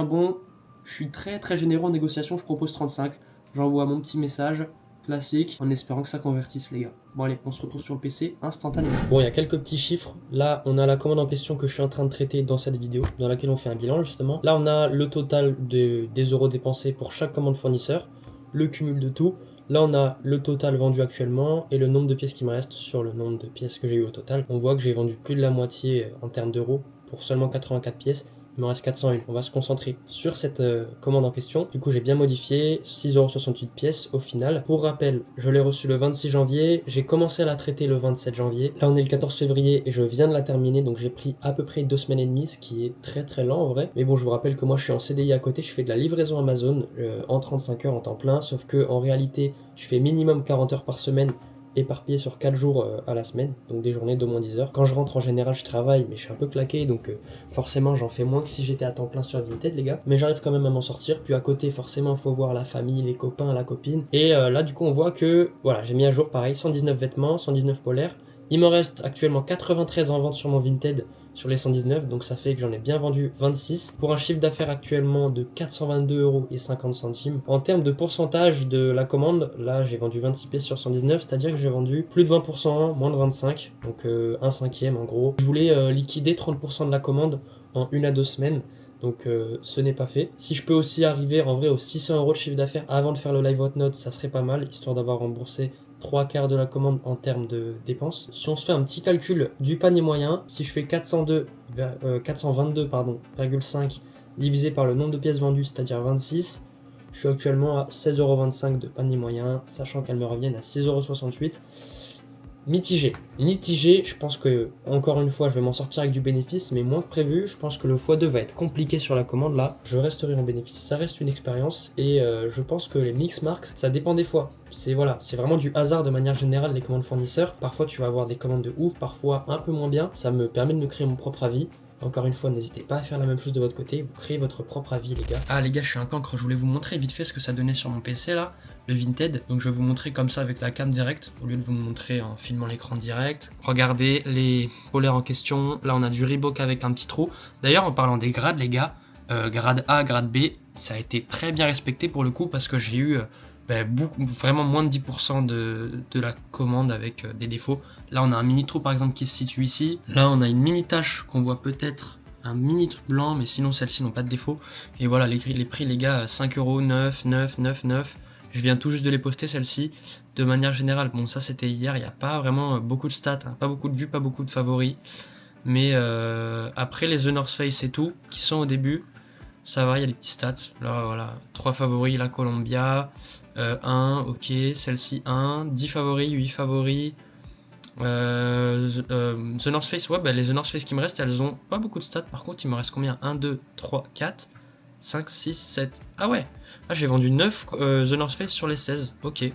suis très très généreux en négociation, je propose 35. J'envoie mon petit message classique en espérant que ça convertisse les gars. Bon allez, on se retrouve sur le PC instantanément. Bon, il y a quelques petits chiffres. Là, on a la commande en question que je suis en train de traiter dans cette vidéo, dans laquelle on fait un bilan justement. Là, on a le total des euros dépensés pour chaque commande fournisseur, le cumul de tout. Là, on a le total vendu actuellement et le nombre de pièces qui me reste sur le nombre de pièces que j'ai eu au total. On voit que j'ai vendu plus de la moitié en termes d'euros pour seulement 84 pièces. Il me reste 401. On va se concentrer sur cette commande en question. Du coup, j'ai bien modifié, 6,68 € pièces au final. Pour rappel, je l'ai reçu le 26 janvier. J'ai commencé à la traiter le 27 janvier. Là, on est le 14 février et je viens de la terminer. Donc, j'ai pris à peu près 2 semaines et demie, ce qui est très très lent en vrai. Mais bon, je vous rappelle que moi, je suis en CDI à côté. Je fais de la livraison Amazon en 35 heures en temps plein. Sauf que en réalité, je fais minimum 40 heures par semaine, éparpillé sur 4 jours à la semaine, donc des journées de moins 10 heures. Quand je rentre en général je travaille mais je suis un peu claqué, donc forcément j'en fais moins que si j'étais à temps plein sur Vinted les gars, mais j'arrive quand même à m'en sortir. Puis à côté forcément il faut voir la famille, les copains, la copine, et là du coup on voit que voilà, j'ai mis à jour pareil 119 vêtements, 119 polaires. Il m'en reste actuellement 93 en vente sur mon Vinted sur les 119, donc ça fait que j'en ai bien vendu 26 pour un chiffre d'affaires actuellement de 422,50 €. En termes de pourcentage de la commande, là j'ai vendu 26 pièces sur 119, c'est-à-dire que j'ai vendu plus de 20%, moins de 25, donc un cinquième en gros. Je voulais liquider 30% de la commande en 1 à 2 semaines. Donc ce n'est pas fait. Si je peux aussi arriver en vrai aux 600 € de chiffre d'affaires avant de faire le live Whatnot, ça serait pas mal, histoire d'avoir remboursé 3/4 de la commande en termes de dépenses. Si on se fait un petit calcul du panier moyen, si je fais 422,5 divisé par le nombre de pièces vendues, c'est-à-dire 26, je suis actuellement à 16,25 € de panier moyen, sachant qu'elles me reviennent à 6,68 €. Mitigé, je pense que, encore une fois, je vais m'en sortir avec du bénéfice, mais moins que prévu. Je pense que le x2 va être compliqué sur la commande là. Je resterai en bénéfice, ça reste une expérience, et je pense que les mix marks, ça dépend des fois. C'est vraiment du hasard de manière générale, les commandes fournisseurs. Parfois tu vas avoir des commandes de ouf, parfois un peu moins bien. Ça me permet de me créer mon propre avis. Encore une fois, n'hésitez pas à faire la même chose de votre côté, vous créez votre propre avis les gars. Ah les gars, je suis un cancre, je voulais vous montrer vite fait ce que ça donnait sur mon PC là, le Vinted. Donc je vais vous montrer comme ça avec la cam direct, au lieu de vous montrer en filmant l'écran direct. Regardez les polaires en question, là on a du Reebok avec un petit trou. D'ailleurs en parlant des grades les gars, grade A, grade B, ça a été très bien respecté pour le coup, parce que j'ai eu vraiment moins de 10% de la commande avec des défauts. Là on a un mini trou par exemple qui se situe ici. Là on a une mini tache qu'on voit peut-être, un mini truc blanc, mais sinon celles-ci n'ont pas de défaut. Et voilà les prix les gars, 5 €, 9, 9, 9, 9. Je viens tout juste de les poster celles-ci. De manière générale, bon ça c'était hier, il n'y a pas vraiment beaucoup de stats, hein, pas beaucoup de vues, pas beaucoup de favoris. Mais après les The North Face et tout, qui sont au début, ça va, il y a des petits stats. Là voilà, 3 favoris, la Columbia, 1, ok, celle-ci 1, 10 favoris, 8 favoris. The North Face, ouais, les The North Face qui me restent, elles ont pas beaucoup de stats. Par contre, il me reste combien? 1, 2, 3, 4, 5, 6, 7. Ah ouais, j'ai vendu 9 The North Face sur les 16, ok.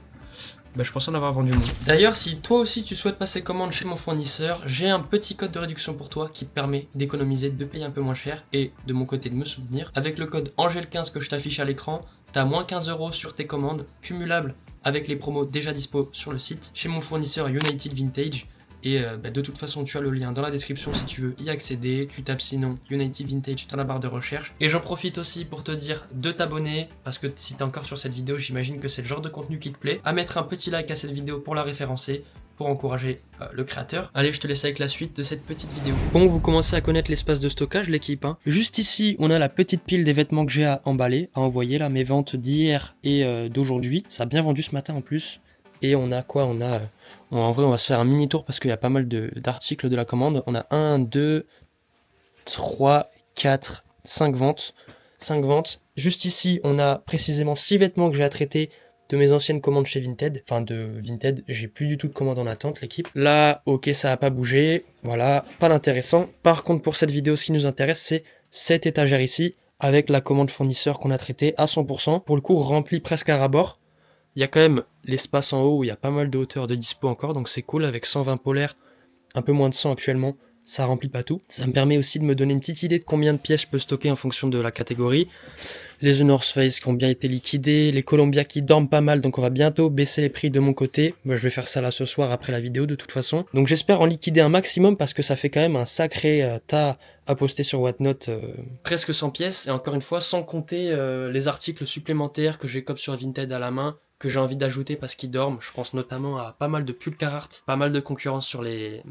bah, je pensais en avoir vendu moins. D'ailleurs, si toi aussi tu souhaites passer commande chez mon fournisseur, j'ai un petit code de réduction pour toi qui te permet d'économiser, de payer un peu moins cher et de mon côté de me soutenir. Avec le code Angel15 que je t'affiche à l'écran, t'as moins 15 € sur tes commandes, cumulables avec les promos déjà dispo sur le site, chez mon fournisseur United Vintage. Et de toute façon, tu as le lien dans la description si tu veux y accéder. Tu tapes sinon United Vintage dans la barre de recherche. Et j'en profite aussi pour te dire de t'abonner, parce que si tu es encore sur cette vidéo, j'imagine que c'est le genre de contenu qui te plaît. À mettre un petit like à cette vidéo pour la référencer, pour encourager le créateur. Allez, je te laisse avec la suite de cette petite vidéo. Bon, vous commencez à connaître l'espace de stockage, l'équipe. Juste ici, on a la petite pile des vêtements que j'ai à emballer, à envoyer, là, mes ventes d'hier et d'aujourd'hui. Ça a bien vendu ce matin en plus. Et on a quoi? En vrai, on va se faire un mini tour parce qu'il y a pas mal d'articles de la commande. On a 1, 2, 3, 4, 5 ventes. 5 ventes. Juste ici, on a précisément 6 vêtements que j'ai à traiter de mes anciennes commandes chez Vinted. Enfin, de Vinted, j'ai plus du tout de commandes en attente, l'équipe. Là, ok, ça a pas bougé. Voilà, pas d'intéressant. Par contre, pour cette vidéo, ce qui nous intéresse, c'est cette étagère ici, avec la commande fournisseur qu'on a traitée à 100%. Pour le coup, remplie presque à ras-bord. Il y a quand même l'espace en haut où il y a pas mal de hauteur de dispo encore, donc c'est cool avec 120 polaires, un peu moins de 100 actuellement, ça remplit pas tout. Ça me permet aussi de me donner une petite idée de combien de pièces je peux stocker en fonction de la catégorie. Les The North Face qui ont bien été liquidés, les Columbia qui dorment pas mal, donc on va bientôt baisser les prix de mon côté. Moi je vais faire ça là ce soir après la vidéo de toute façon. Donc j'espère en liquider un maximum parce que ça fait quand même un sacré tas à poster sur Whatnot. Presque 100 pièces, et encore une fois sans compter les articles supplémentaires que j'ai comme sur Vinted à la main, que j'ai envie d'ajouter parce qu'ils dorment. Je pense notamment à pas mal de pulls Carhartt, pas mal de concurrence sur les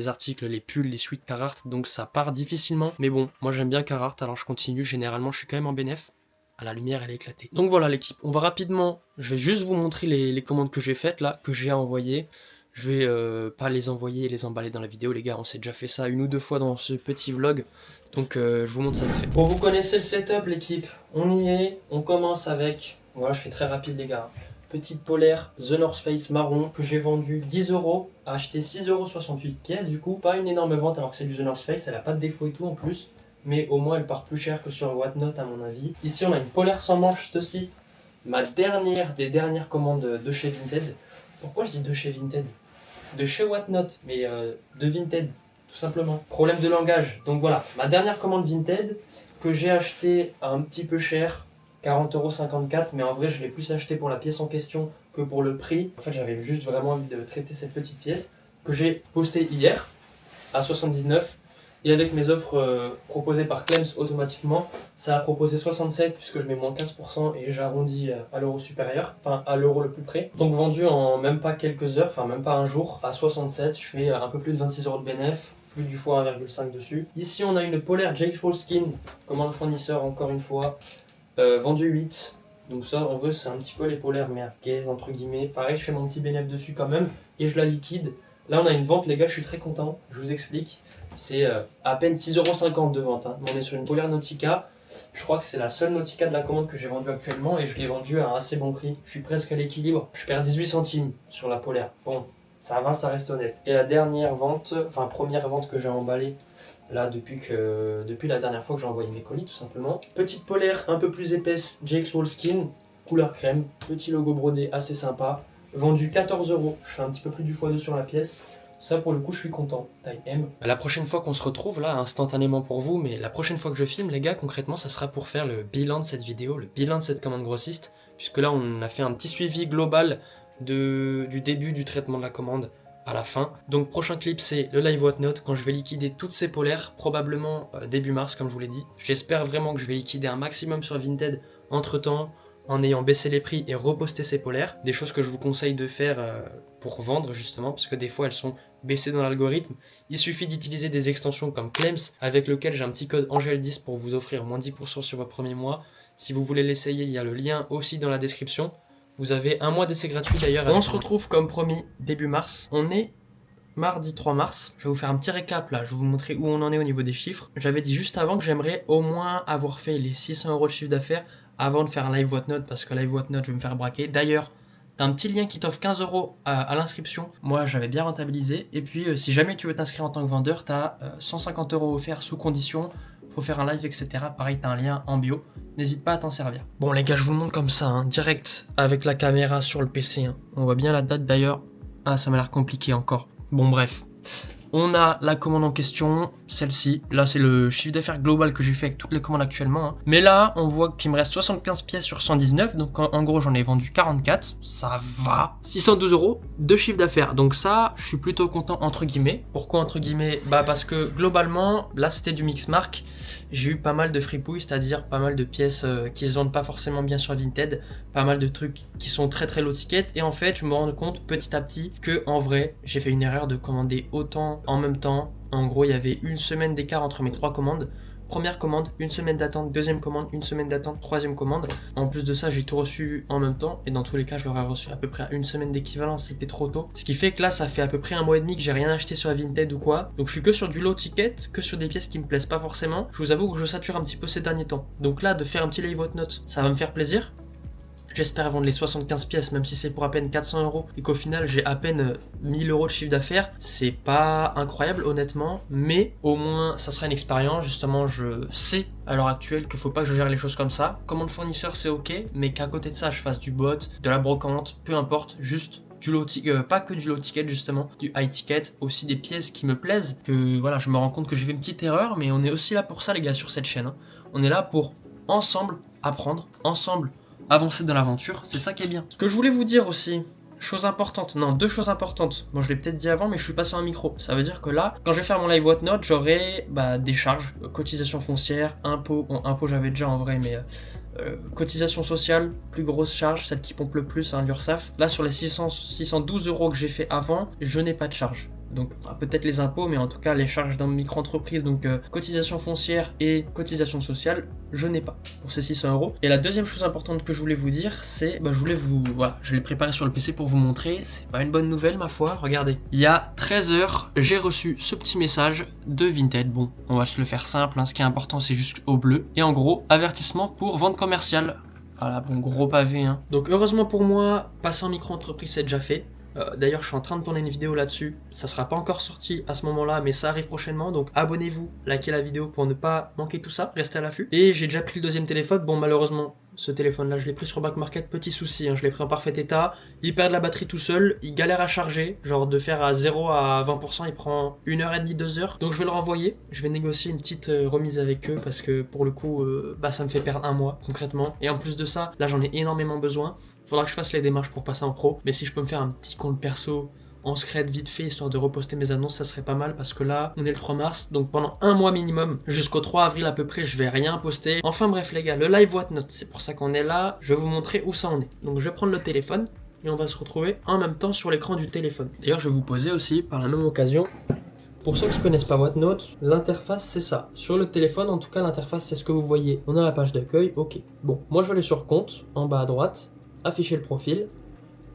articles, les pulls, les suites Carhartt, donc ça part difficilement. Mais bon, moi j'aime bien Carhartt, alors je continue, généralement je suis quand même en bénéf. À la lumière, elle est éclatée. Donc voilà l'équipe, on va rapidement, je vais juste vous montrer les commandes que j'ai faites là, que j'ai à envoyer. Je vais pas les envoyer et les emballer dans la vidéo les gars, on s'est déjà fait ça 1 ou 2 fois dans ce petit vlog. Donc je vous montre ça vite fait. Bon, vous connaissez le setup l'équipe, on y est, on commence avec, voilà je fais très rapide les gars. Petite polaire The North Face marron que j'ai vendu 10 €, a acheté 6,68 € pièces du coup. Pas une énorme vente alors que c'est du The North Face, elle a pas de défaut et tout en plus. Mais au moins elle part plus cher que sur Whatnot à mon avis. Ici on a une polaire sans manches aussi. Ma dernière des dernières commandes de chez Vinted. Pourquoi je dis de chez Vinted? De chez Whatnot, mais de Vinted tout simplement. Problème de langage. Donc voilà, ma dernière commande Vinted que j'ai acheté un petit peu cher. 40,54 €, mais en vrai je l'ai plus acheté pour la pièce en question que pour le prix. En fait j'avais juste vraiment envie de traiter cette petite pièce que j'ai postée hier à 79, et avec mes offres proposées par Clems automatiquement, ça a proposé 67 puisque je mets moins 15% et j'arrondis à l'euro supérieur, enfin à l'euro le plus près. Donc vendu en même pas quelques heures, enfin même pas un jour, à 67, je fais un peu plus de 26 € de bénéf, plus du fois 1,5 dessus. Ici on a une polaire Jake Wolfskin, commande fournisseur encore une fois. Vendu 8, donc ça en vrai c'est un petit peu les polaires merguez entre guillemets. Pareil je fais mon petit bénéfice dessus quand même et je la liquide. Là on a une vente les gars, je suis très content, je vous explique. C'est à peine 6,50 € de vente, on est sur une polaire Nautica. Je crois que c'est la seule Nautica de la commande que j'ai vendue actuellement et je l'ai vendue à un assez bon prix. Je suis presque à l'équilibre, je perds 18 centimes sur la polaire. Bon, ça va, ça reste honnête. Et la dernière vente, enfin première vente que j'ai emballée là depuis la dernière fois que j'ai envoyé mes colis tout simplement. Petite polaire un peu plus épaisse, Jake's Wolfskin, couleur crème, petit logo brodé assez sympa, vendu 14 €, je fais un petit peu plus du x2 sur la pièce. Ça pour le coup je suis content, taille M. La prochaine fois qu'on se retrouve là, instantanément pour vous, mais la prochaine fois que je filme les gars, concrètement ça sera pour faire le bilan de cette vidéo, le bilan de cette commande grossiste, puisque là on a fait un petit suivi global du début du traitement de la commande à la fin. Donc prochain clip c'est le live Whatnot quand je vais liquider toutes ces polaires, probablement début mars comme je vous l'ai dit. J'espère vraiment que je vais liquider un maximum sur Vinted entre temps, en ayant baissé les prix et reposté ces polaires. Des choses que je vous conseille de faire pour vendre justement, parce que des fois elles sont baissées dans l'algorithme. Il suffit d'utiliser des extensions comme Clems, avec lequel j'ai un petit code Angel10 pour vous offrir moins 10% sur votre premier mois. Si vous voulez l'essayer, il y a le lien aussi dans la description. Vous avez un mois d'essai gratuit d'ailleurs. On se retrouve comme promis début mars. On est mardi 3 mars. Je vais vous faire un petit récap là. Je vais vous montrer où on en est au niveau des chiffres. J'avais dit juste avant que j'aimerais au moins avoir fait les 600 € de chiffre d'affaires avant de faire un live Whatnot, parce que live Whatnot je vais me faire braquer. D'ailleurs, t'as un petit lien qui t'offre 15 € à l'inscription. Moi j'avais bien rentabilisé. Et puis si jamais tu veux t'inscrire en tant que vendeur, t'as 150 € offerts sous condition. Faut faire un live, etc. Pareil, t'as un lien en bio. n'hésite pas à t'en servir. Bon les gars, je vous le montre comme ça, hein, direct avec la caméra sur le PC. Hein. On voit bien la date d'ailleurs. Ah, ça m'a l'air compliqué encore. Bon bref. On a la commande en question, celle-ci. Là, c'est le chiffre d'affaires global que j'ai fait avec toutes les commandes actuellement. Hein. Mais là, on voit qu'il me reste 75 pièces sur 119. Donc, en gros, j'en ai vendu 44. Ça va. 612 € de chiffre d'affaires. Donc ça, je suis plutôt content, entre guillemets. Pourquoi, entre guillemets? Bah, parce que globalement, là, c'était du mix marque. J'ai eu pas mal de fripouilles, c'est-à-dire pas mal de pièces qui se vendent pas forcément bien sur Vinted. Pas mal de trucs qui sont très très low ticket. Et en fait, je me rends compte petit à petit que, en vrai, j'ai fait une erreur de commander autant en même temps. En gros, il y avait une semaine d'écart entre mes 3 commandes. Première commande, une semaine d'attente, deuxième commande, une semaine d'attente, troisième commande. En plus de ça, j'ai tout reçu en même temps. Et dans tous les cas, je l'aurais reçu à peu près à une semaine d'équivalence. C'était trop tôt. Ce qui fait que là, ça fait à peu près un mois et demi que j'ai rien acheté sur la Vinted ou quoi. Donc je suis que sur du low ticket, que sur des pièces qui me plaisent pas forcément. Je vous avoue que je sature un petit peu ces derniers temps. Donc là, de faire un petit live note, ça va me faire plaisir. J'espère vendre les 75 pièces, même si c'est pour à peine 400 € et qu'au final j'ai à peine 1000 € de chiffre d'affaires. C'est pas incroyable honnêtement, mais au moins ça sera une expérience. Justement, je sais à l'heure actuelle qu'il faut pas que je gère les choses comme ça. Commande fournisseur, c'est ok, mais qu'à côté de ça, je fasse du bot, de la brocante, peu importe, juste du low ticket, pas que du low ticket justement, du high ticket, aussi des pièces qui me plaisent. Que voilà, je me rends compte que j'ai fait une petite erreur, mais on est aussi là pour ça les gars sur cette chaîne. Hein. On est là pour ensemble apprendre, ensemble avancer dans l'aventure, c'est ça qui est bien. Ce que je voulais vous dire aussi, chose importante, non, 2 choses importantes. Bon, je l'ai peut-être dit avant, mais je suis passé en micro. Ça veut dire que là, quand je vais faire mon live note, j'aurai des charges, cotisation foncière, impôts. Bon, impôts j'avais déjà en vrai, mais cotisation sociale, plus grosse charge, celle qui pompe le plus, hein, l'URSSAF. Là, sur les 612 € que j'ai fait avant, je n'ai pas de charge. Donc peut-être les impôts, mais en tout cas les charges d'un micro-entreprise, donc cotisation foncière et cotisation sociale, je n'ai pas pour ces 600 €. Et la deuxième chose importante que je voulais vous dire, c'est, voilà, je l'ai préparé sur le PC pour vous montrer, c'est pas une bonne nouvelle ma foi, regardez. Il y a 13 h, j'ai reçu ce petit message de Vinted, bon, on va se le faire simple, hein, ce qui est important c'est juste au bleu. Et en gros, avertissement pour vente commerciale. Voilà, bon gros pavé, hein. Donc heureusement pour moi, passer en micro-entreprise c'est déjà fait. D'ailleurs, je suis en train de tourner une vidéo là-dessus. Ça sera pas encore sorti à ce moment-là, mais ça arrive prochainement. Donc abonnez-vous, likez la vidéo pour ne pas manquer tout ça. Restez à l'affût. Et j'ai déjà pris le deuxième téléphone. Bon, malheureusement, ce téléphone-là, je l'ai pris sur Back Market. Petit souci, hein, je l'ai pris en parfait état. Il perd de la batterie tout seul. Il galère à charger. Genre de faire à 0 à 20%, il prend 1h30, 2h. Donc je vais le renvoyer. Je vais négocier une petite remise avec eux parce que pour le coup, ça me fait perdre un mois concrètement. Et en plus de ça, là j'en ai énormément besoin. Faudra que je fasse les démarches pour passer en pro, mais si je peux me faire un petit compte perso en secret vite fait, histoire de reposter mes annonces, ça serait pas mal, parce que là, on est le 3 mars, donc pendant un mois minimum, jusqu'au 3 avril à peu près, je vais rien poster. Enfin bref les gars, le live note, c'est pour ça qu'on est là, je vais vous montrer où ça en est. Donc je vais prendre le téléphone, et on va se retrouver en même temps sur l'écran du téléphone. D'ailleurs, je vais vous poser aussi, par la même occasion, pour ceux qui connaissent pas OneNote, l'interface c'est ça. Sur le téléphone, en tout cas, l'interface c'est ce que vous voyez. On a la page d'accueil, ok. Bon, moi je vais aller sur compte, en bas à droite, afficher le profil,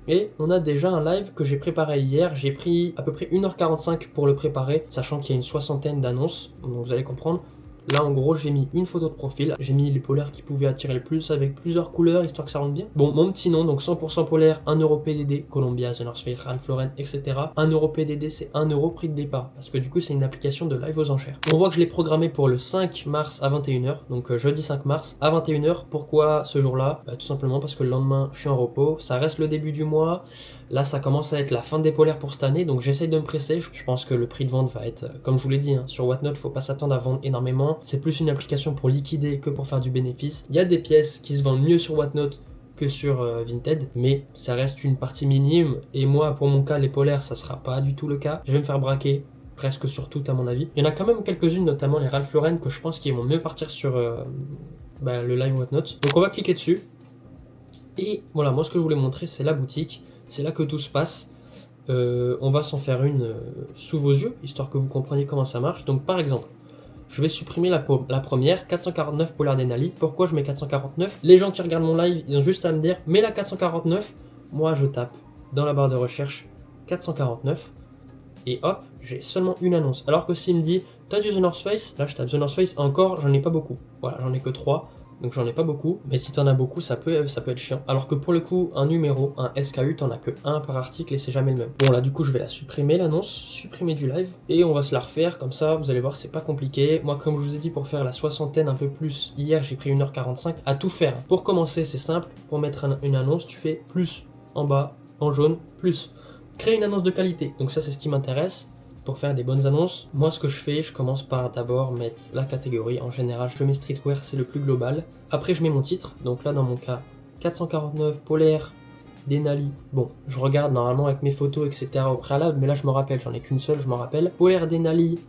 et on a déjà un live que j'ai préparé hier. J'ai pris à peu près 1h45 pour le préparer, sachant qu'il y a une 60aine d'annonces, donc vous allez comprendre. Là en gros j'ai mis une photo de profil, j'ai mis les polaires qui pouvaient attirer le plus avec plusieurs couleurs histoire que ça rentre bien. Bon, mon petit nom, donc 100% polaire, 1 € PDD, Columbia, The North Face, Ralph Lauren, etc. 1 € PDD c'est 1 € prix de départ, parce que du coup c'est une application de live aux enchères. On voit que je l'ai programmé pour le 5 mars à 21h, donc jeudi 5 mars à 21h. Pourquoi ce jour-là? Tout simplement parce que le lendemain je suis en repos, ça reste le début du mois. Là, ça commence à être la fin des polaires pour cette année, donc j'essaye de me presser. Je pense que le prix de vente va être, comme je vous l'ai dit, hein, sur Whatnot, faut pas s'attendre à vendre énormément. C'est plus une application pour liquider que pour faire du bénéfice. Il y a des pièces qui se vendent mieux sur Whatnot que sur Vinted, mais ça reste une partie minime. Et moi, pour mon cas, les polaires, ça sera pas du tout le cas. Je vais me faire braquer presque sur toutes à mon avis. Il y en a quand même quelques-unes, notamment les Ralph Lauren, que je pense qu'ils vont mieux partir sur le live Whatnot. Donc on va cliquer dessus. Et voilà, moi ce que je voulais montrer, c'est la boutique. C'est là que tout se passe. On va s'en faire une sous vos yeux, histoire que vous compreniez comment ça marche. Donc par exemple, je vais supprimer la première, 449 Polar Denali. Pourquoi je mets 449? Les gens qui regardent mon live, ils ont juste à me dire, mets la 449. Moi, je tape dans la barre de recherche 449. Et hop, j'ai seulement une annonce. Alors que s'il me dit, t'as du The North Face, là je tape The North Face, encore, j'en ai pas beaucoup. Voilà, j'en ai que 3. Donc j'en ai pas beaucoup, mais si t'en as beaucoup, ça peut être chiant. Alors que pour le coup, un numéro, un SKU, t'en as que un par article et c'est jamais le même. Bon là du coup je vais la supprimer l'annonce, supprimer du live, et on va se la refaire comme ça, vous allez voir c'est pas compliqué. Moi comme je vous ai dit pour faire la soixantaine un peu plus, hier j'ai pris 1h45 à tout faire. Pour commencer c'est simple, pour mettre une annonce tu fais plus en bas, en jaune, plus. Créer une annonce de qualité, donc ça c'est ce qui m'intéresse. Pour faire des bonnes annonces, moi ce que je fais, je commence par d'abord mettre la catégorie. En général, je mets streetwear, c'est le plus global. Après, je mets mon titre. Donc là, dans mon cas, 449, polaire, Denali. Bon, je regarde normalement avec mes photos, etc. au préalable, mais là, je me rappelle, j'en ai qu'une seule, je m'en rappelle. Polaire, Denali,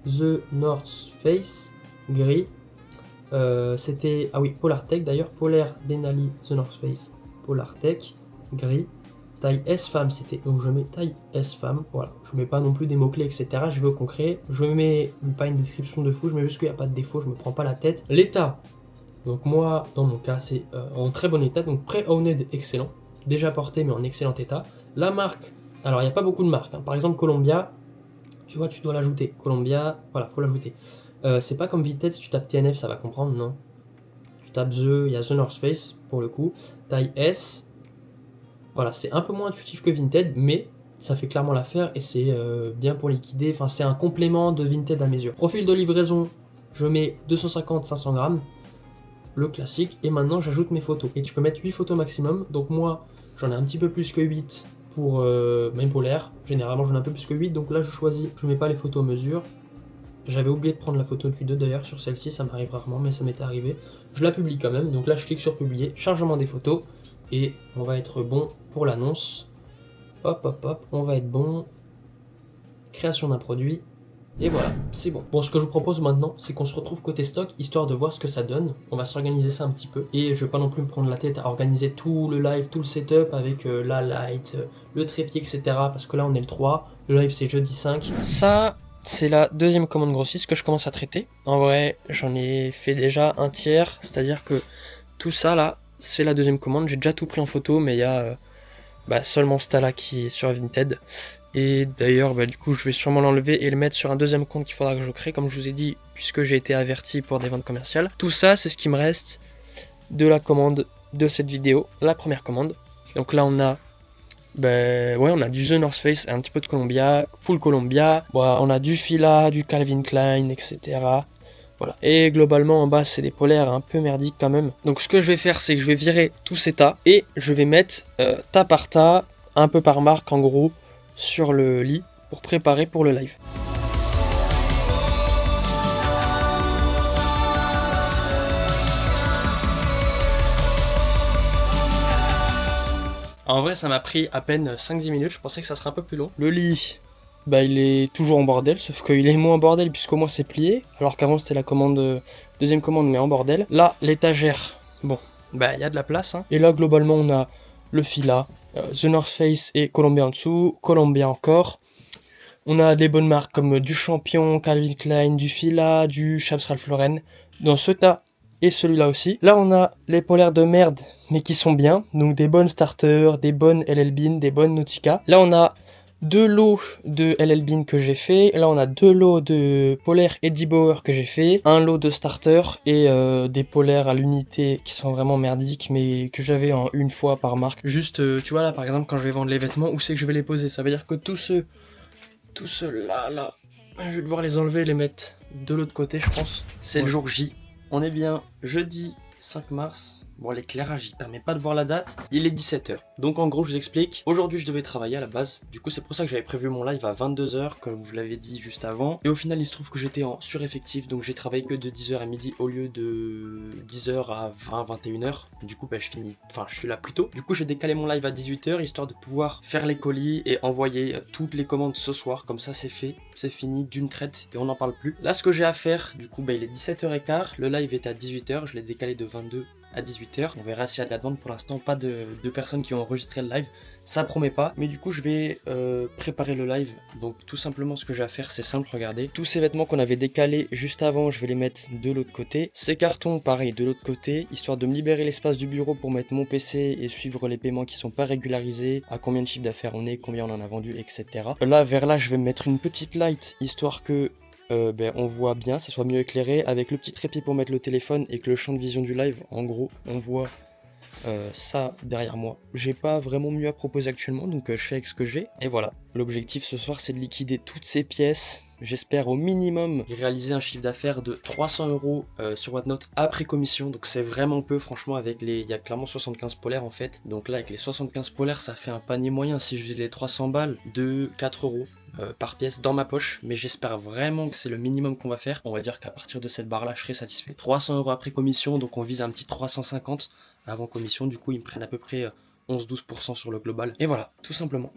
The North Face, gris. C'était, ah oui, Polar Tech d'ailleurs. Polaire, Denali, The North Face, Polar Tech, gris. Taille S femme c'était, donc je mets taille S femme, voilà, je mets pas non plus des mots-clés etc, je vais au concret, je mets pas une description de fou, je mets juste qu'il n'y a pas de défaut, je me prends pas la tête. L'état, donc moi dans mon cas c'est en très bon état, donc pré-owned excellent, déjà porté mais en excellent état. La marque, alors il n'y a pas beaucoup de marques, hein. Par exemple Columbia, tu vois tu dois l'ajouter, Columbia, voilà faut l'ajouter. C'est pas comme Vinted, si tu tapes TNF ça va comprendre, non. Tu tapes The, il y a The North Face pour le coup, taille S. Voilà, c'est un peu moins intuitif que Vinted, mais ça fait clairement l'affaire et c'est bien pour liquider. Enfin, c'est un complément de Vinted à mes yeux. Profil de livraison, je mets 250-500 grammes, le classique. Et maintenant, j'ajoute mes photos. Et tu peux mettre 8 photos maximum. Donc moi, j'en ai un petit peu plus que 8 pour même polaire. Généralement, j'en ai un peu plus que 8. Donc là, je choisis, je mets pas les photos mesure. J'avais oublié de prendre la photo du 2 d'ailleurs sur celle-ci, ça m'arrive rarement, mais ça m'était arrivé. Je la publie quand même, donc là je clique sur publier, chargement des photos, et on va être bon pour l'annonce. Hop, hop, hop, on va être bon. Création d'un produit, et voilà, c'est bon. Bon, ce que je vous propose maintenant, c'est qu'on se retrouve côté stock, histoire de voir ce que ça donne. On va s'organiser ça un petit peu, et je vais pas non plus me prendre la tête à organiser tout le live, tout le setup, avec la light, le trépied, etc. Parce que là on est le 3, le live c'est jeudi 5. Ça... c'est la deuxième commande grossiste que je commence à traiter. En vrai, j'en ai fait déjà un tiers, c'est-à-dire que tout ça là, c'est la deuxième commande. J'ai déjà tout pris en photo, mais il y a seulement ce tas-là qui est sur Vinted. Et d'ailleurs, du coup, je vais sûrement l'enlever et le mettre sur un deuxième compte qu'il faudra que je crée, comme je vous ai dit, puisque j'ai été averti pour des ventes commerciales. Tout ça, c'est ce qui me reste de la commande de cette vidéo, la première commande. Donc là, on a on a du The North Face et un petit peu de Columbia, full Columbia. On a du Fila, du Calvin Klein, etc. Voilà. Et globalement en bas c'est des polaires un peu merdiques quand même. Donc ce que je vais faire c'est que je vais virer tous ces tas et je vais mettre tas par tas, un peu par marque en gros, sur le lit pour préparer pour le live. En vrai, ça m'a pris à peine 5-10 minutes, je pensais que ça serait un peu plus long. Le lit, il est toujours en bordel, sauf qu'il est moins en bordel puisqu'au moins c'est plié, alors qu'avant c'était la deuxième commande mais en bordel. Là, l'étagère, il y a de la place, hein. Et là, globalement, on a le Fila, The North Face et Columbia en dessous, Columbia encore. On a des bonnes marques comme du Champion, Calvin Klein, du Fila, du Chaps Ralph Lauren. Dans ce tas, et celui-là aussi. Là, on a les polaires de merde, mais qui sont bien. Donc des bonnes starters, des bonnes LL Bean, des bonnes Nautica. Là, on a 2 lots de LL Bean que j'ai fait. Là, on a 2 lots de polaires Eddie Bauer que j'ai fait. Un lot de starters et des polaires à l'unité qui sont vraiment merdiques, mais que j'avais en une fois par marque. Juste, tu vois là, par exemple, quand je vais vendre les vêtements, où c'est que je vais les poser? Ça veut dire que tous ceux là, je vais devoir les enlever et les mettre de l'autre côté, je pense. C'est le jour J. On est bien jeudi 5 mars. Bon, l'éclairage, il permet pas de voir la date. Il est 17h. Donc, en gros, je vous explique. Aujourd'hui, je devais travailler à la base. Du coup, c'est pour ça que j'avais prévu mon live à 22h, comme je l'avais dit juste avant. Et au final, il se trouve que j'étais en sureffectif. Donc, j'ai travaillé que de 10h à midi au lieu de 10h à 20-21h. Du coup, je suis là plus tôt. Du coup, j'ai décalé mon live à 18h, histoire de pouvoir faire les colis et envoyer toutes les commandes ce soir. Comme ça, c'est fait. C'est fini d'une traite et on n'en parle plus. Là, ce que j'ai à faire, du coup, il est 17h15. Le live est à 18h. Je l'ai décalé de 22 à 18h. On verra s'il y a de la demande. Pour l'instant, pas de personnes qui ont enregistré le live. Ça promet pas. Mais du coup, je vais préparer le live. Donc, tout simplement, ce que j'ai à faire, c'est simple. Regardez. Tous ces vêtements qu'on avait décalés juste avant, je vais les mettre de l'autre côté. Ces cartons, pareil, de l'autre côté. Histoire de me libérer l'espace du bureau pour mettre mon PC et suivre les paiements qui sont pas régularisés. À combien de chiffre d'affaires on est, combien on en a vendu, etc. Là, vers là, je vais mettre une petite light. Histoire que on voit bien, ça soit mieux éclairé, avec le petit trépied pour mettre le téléphone et que le champ de vision du live, en gros, on voit ça derrière moi. J'ai pas vraiment mieux à proposer actuellement, donc je fais avec ce que j'ai. Et voilà, l'objectif ce soir, c'est de liquider toutes ces pièces. J'espère au minimum réaliser un chiffre d'affaires de 300 € sur Whatnot après commission. Donc c'est vraiment peu, franchement, avec les... Il y a clairement 75 polaires en fait. Donc là, avec les 75 polaires, ça fait un panier moyen. Si je faisais les 300 balles, de 4 € par pièce dans ma poche. Mais j'espère vraiment que c'est le minimum qu'on va faire. On va dire qu'à partir de cette barre là, je serai satisfait. 300 € après commission, donc on vise un petit 350 avant commission. Du coup, ils me prennent à peu près 11-12% sur le global. Et voilà, tout simplement.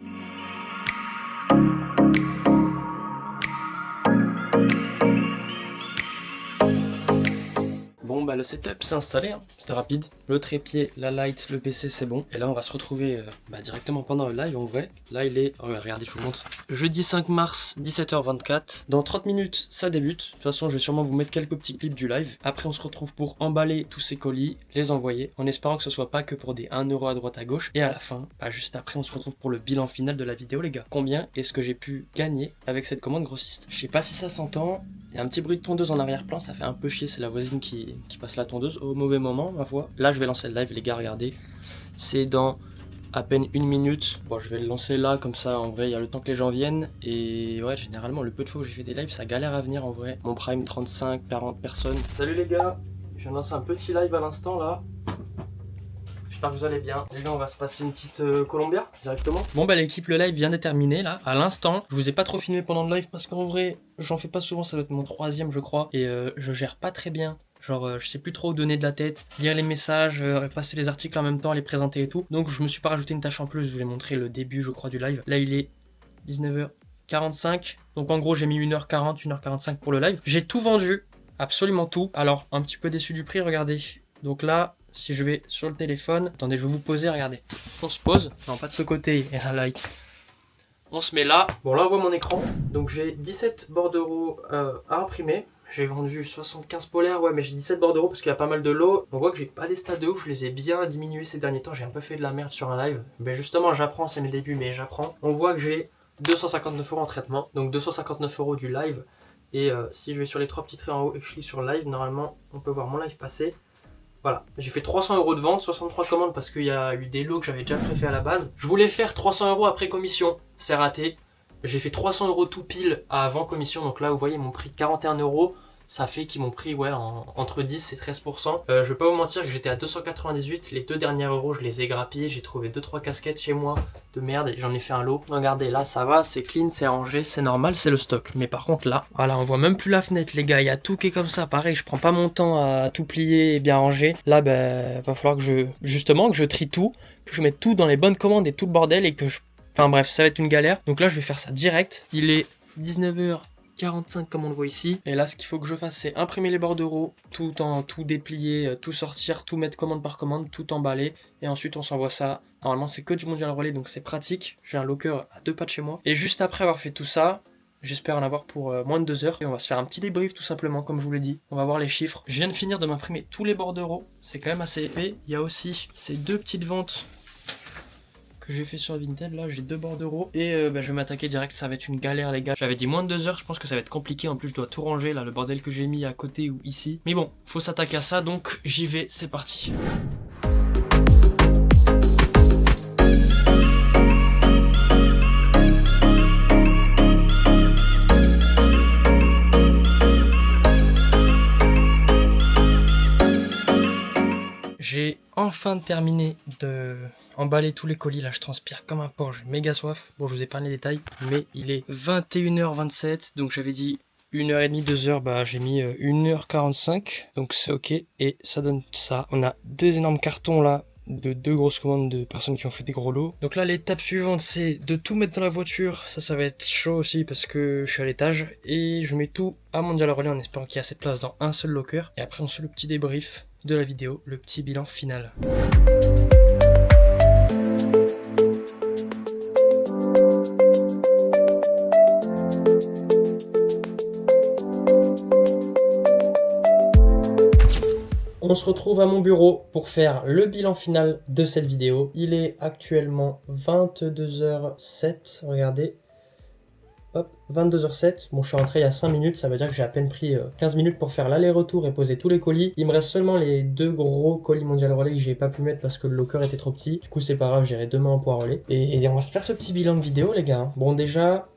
Bon bah le setup s'est installé, hein. C'était rapide. Le trépied, la light, le PC c'est bon. Et là on va se retrouver directement pendant le live en vrai. Là il est, regardez je vous montre. Jeudi 5 mars, 17h24. Dans 30 minutes ça débute. De toute façon je vais sûrement vous mettre quelques petits clips du live. Après on se retrouve pour emballer tous ces colis, les envoyer. En espérant que ce soit pas que pour des 1 € à droite à gauche. Et à la fin, juste après on se retrouve pour le bilan final de la vidéo les gars. Combien est-ce que j'ai pu gagner avec cette commande grossiste? Je sais pas si ça s'entend. Il y a un petit bruit de tondeuse en arrière-plan, ça fait un peu chier, c'est la voisine qui passe la tondeuse au mauvais moment, ma foi. Là, je vais lancer le live, les gars, regardez. C'est dans à peine 1 minute. Bon, je vais le lancer là, comme ça, en vrai, il y a le temps que les gens viennent. Et ouais, généralement, le peu de fois où j'ai fait des lives, ça galère à venir, en vrai. Mon prime, 35, 40 personnes. Salut les gars, je viens de lancer un petit live à l'instant, là. J'espère que vous allez bien. Les gars, on va se passer une petite Colombia directement. Bon bah l'équipe, le live vient de terminer là, à l'instant. Je vous ai pas trop filmé pendant le live parce qu'en vrai, j'en fais pas souvent, ça doit être mon 3e je crois. Et je gère pas très bien. Genre je sais plus trop où donner de la tête, lire les messages, passer les articles en même temps, les présenter et tout. Donc je me suis pas rajouté une tâche en plus, je vous ai montré le début je crois du live. Là il est 19h45. Donc en gros j'ai mis 1h40, 1h45 pour le live. J'ai tout vendu, absolument tout. Alors un petit peu déçu du prix, regardez. Donc là, si je vais sur le téléphone, attendez, je vais vous poser, regardez. On se pose, non pas de ce côté, et un light. On se met là. Bon là on voit mon écran. Donc j'ai 17 bordereaux à imprimer. J'ai vendu 75 polaires, ouais mais j'ai 17 bordereaux parce qu'il y a pas mal de lots. On voit que j'ai pas des stats de ouf, je les ai bien diminués ces derniers temps. J'ai un peu fait de la merde sur un live. Mais justement j'apprends, c'est mes débuts mais j'apprends. On voit que j'ai 259 € en traitement. Donc 259 € du live. Et si je vais sur les 3 petits traits en haut écrits sur live, normalement on peut voir mon live passer. Voilà, j'ai fait 300 € de vente, 63 commandes parce qu'il y a eu des lots que j'avais déjà préfait à la base. Je voulais faire 300 € après commission, c'est raté. J'ai fait 300 € tout pile avant commission, donc là vous voyez mon prix 41 €. Ça fait qu'ils m'ont pris entre 10 et 13%. Je vais pas vous mentir que j'étais à 298. Les 2 derniers euros, je les ai grappillés. J'ai trouvé 2-3 casquettes chez moi de merde et j'en ai fait un lot. Regardez, là ça va, c'est clean, c'est rangé, c'est normal, c'est le stock. Mais par contre là, voilà, on voit même plus la fenêtre les gars. Il y a tout qui est comme ça. Pareil, je prends pas mon temps à tout plier et bien ranger. Là, va falloir que je trie tout, que je mette tout dans les bonnes commandes et tout le bordel et que je... Enfin bref, ça va être une galère. Donc là, je vais faire ça direct. Il est 19h45 comme on le voit ici. Et là, ce qu'il faut que je fasse, c'est imprimer les bordereaux, tout déplier, tout sortir, tout mettre commande par commande, tout emballer. Et ensuite, on s'envoie ça. Normalement, c'est que du mondial relais, donc c'est pratique. J'ai un locker à 2 pas de chez moi. Et juste après avoir fait tout ça, j'espère en avoir pour moins de 2 heures. Et on va se faire un petit débrief tout simplement, comme je vous l'ai dit. On va voir les chiffres. Je viens de finir de m'imprimer tous les bordereaux. C'est quand même assez épais. Il y a aussi ces 2 petites ventes que j'ai fait sur Vinted, là j'ai 2 bordereaux et je vais m'attaquer direct, ça va être une galère les gars. J'avais dit moins de 2 heures, je pense que ça va être compliqué, en plus je dois tout ranger là, le bordel que j'ai mis à côté ou ici. Mais bon, faut s'attaquer à ça, donc j'y vais, c'est parti. J'ai enfin terminé de emballer tous les colis, là je transpire comme un porc, j'ai méga soif. Bon je vous ai pas les détails, mais il est 21h27, donc j'avais dit 1h30, 2h, j'ai mis 1h45, donc c'est ok, et ça donne ça. On a 2 énormes cartons là, de 2 grosses commandes de personnes qui ont fait des gros lots. Donc là l'étape suivante c'est de tout mettre dans la voiture, ça va être chaud aussi parce que je suis à l'étage, et je mets tout à Mondial Relais en espérant qu'il y a assez de place dans un seul locker, et après on se fait le petit débrief de la vidéo, le petit bilan final. On se retrouve à mon bureau pour faire le bilan final de cette vidéo. Il est actuellement 22h07, regardez. Hop, 22h07, bon je suis rentré il y a 5 minutes, ça veut dire que j'ai à peine pris 15 minutes pour faire l'aller-retour et poser tous les colis. Il me reste seulement les 2 gros colis Mondial Relay que j'ai pas pu mettre parce que le locker était trop petit. Du coup c'est pas grave, j'irai demain en poids relais. Et on va se faire ce petit bilan de vidéo les gars. Bon déjà,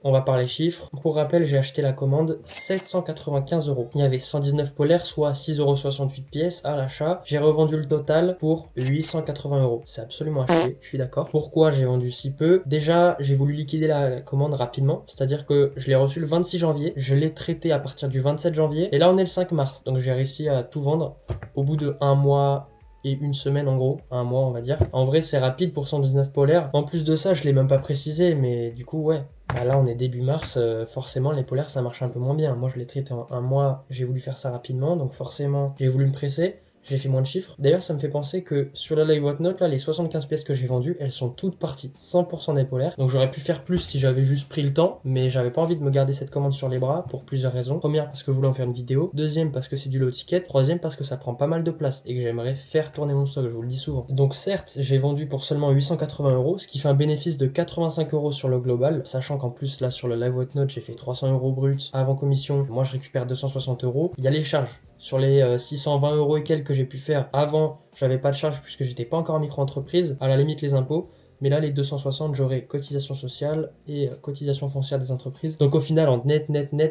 on va parler chiffres. Pour rappel, j'ai acheté la commande 795 €. Il y avait 119 polaires, soit 6,68 € pièces à l'achat. J'ai revendu le total pour 880 €. C'est absolument acheté, je suis d'accord. Pourquoi j'ai vendu si peu? Déjà, j'ai voulu liquider la commande rapidement. C'est-à-dire que je l'ai reçu le 26 janvier. Je l'ai traité à partir du 27 janvier. Et là, on est le 5 mars. Donc j'ai réussi à tout vendre au bout de 1 mois et une semaine en gros, 1 mois on va dire. En vrai c'est rapide pour 119 polaires. En plus de ça je l'ai même pas précisé mais du coup ouais. Bah là on est début mars, forcément les polaires ça marche un peu moins bien. Moi je l'ai traité en 1 mois, j'ai voulu faire ça rapidement donc forcément j'ai voulu me presser. J'ai fait moins de chiffres. D'ailleurs, ça me fait penser que sur la live note, là, les 75 pièces que j'ai vendues, elles sont toutes parties. 100% des polaires. Donc j'aurais pu faire plus si j'avais juste pris le temps, mais j'avais pas envie de me garder cette commande sur les bras pour plusieurs raisons. Première, parce que je voulais en faire une vidéo. Deuxième, parce que c'est du low ticket. Troisième, parce que ça prend pas mal de place et que j'aimerais faire tourner mon stock, je vous le dis souvent. Donc certes, j'ai vendu pour seulement 880 €, ce qui fait un bénéfice de 85 € sur le global, sachant qu'en plus, là, sur le live note, j'ai fait 300 € brut avant commission. Moi, je récupère 260 €. Il y a les charges. Sur les 620 € et quelques que j'ai pu faire avant, j'avais pas de charge puisque j'étais pas encore en micro-entreprise, à la limite les impôts. Mais là, les 260, j'aurai cotisation sociale et cotisation foncière des entreprises. Donc au final, en net,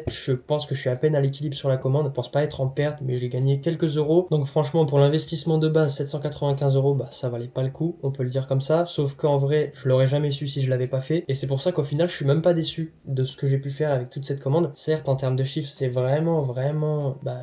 je pense que je suis à peine à l'équilibre sur la commande. Je pense pas être en perte, mais j'ai gagné quelques euros. Donc franchement, pour l'investissement de base, 795 €, bah ça valait pas le coup, on peut le dire comme ça. Sauf qu'en vrai, je l'aurais jamais su si je l'avais pas fait. Et c'est pour ça qu'au final, je suis même pas déçu de ce que j'ai pu faire avec toute cette commande. Certes, en termes de chiffres, c'est vraiment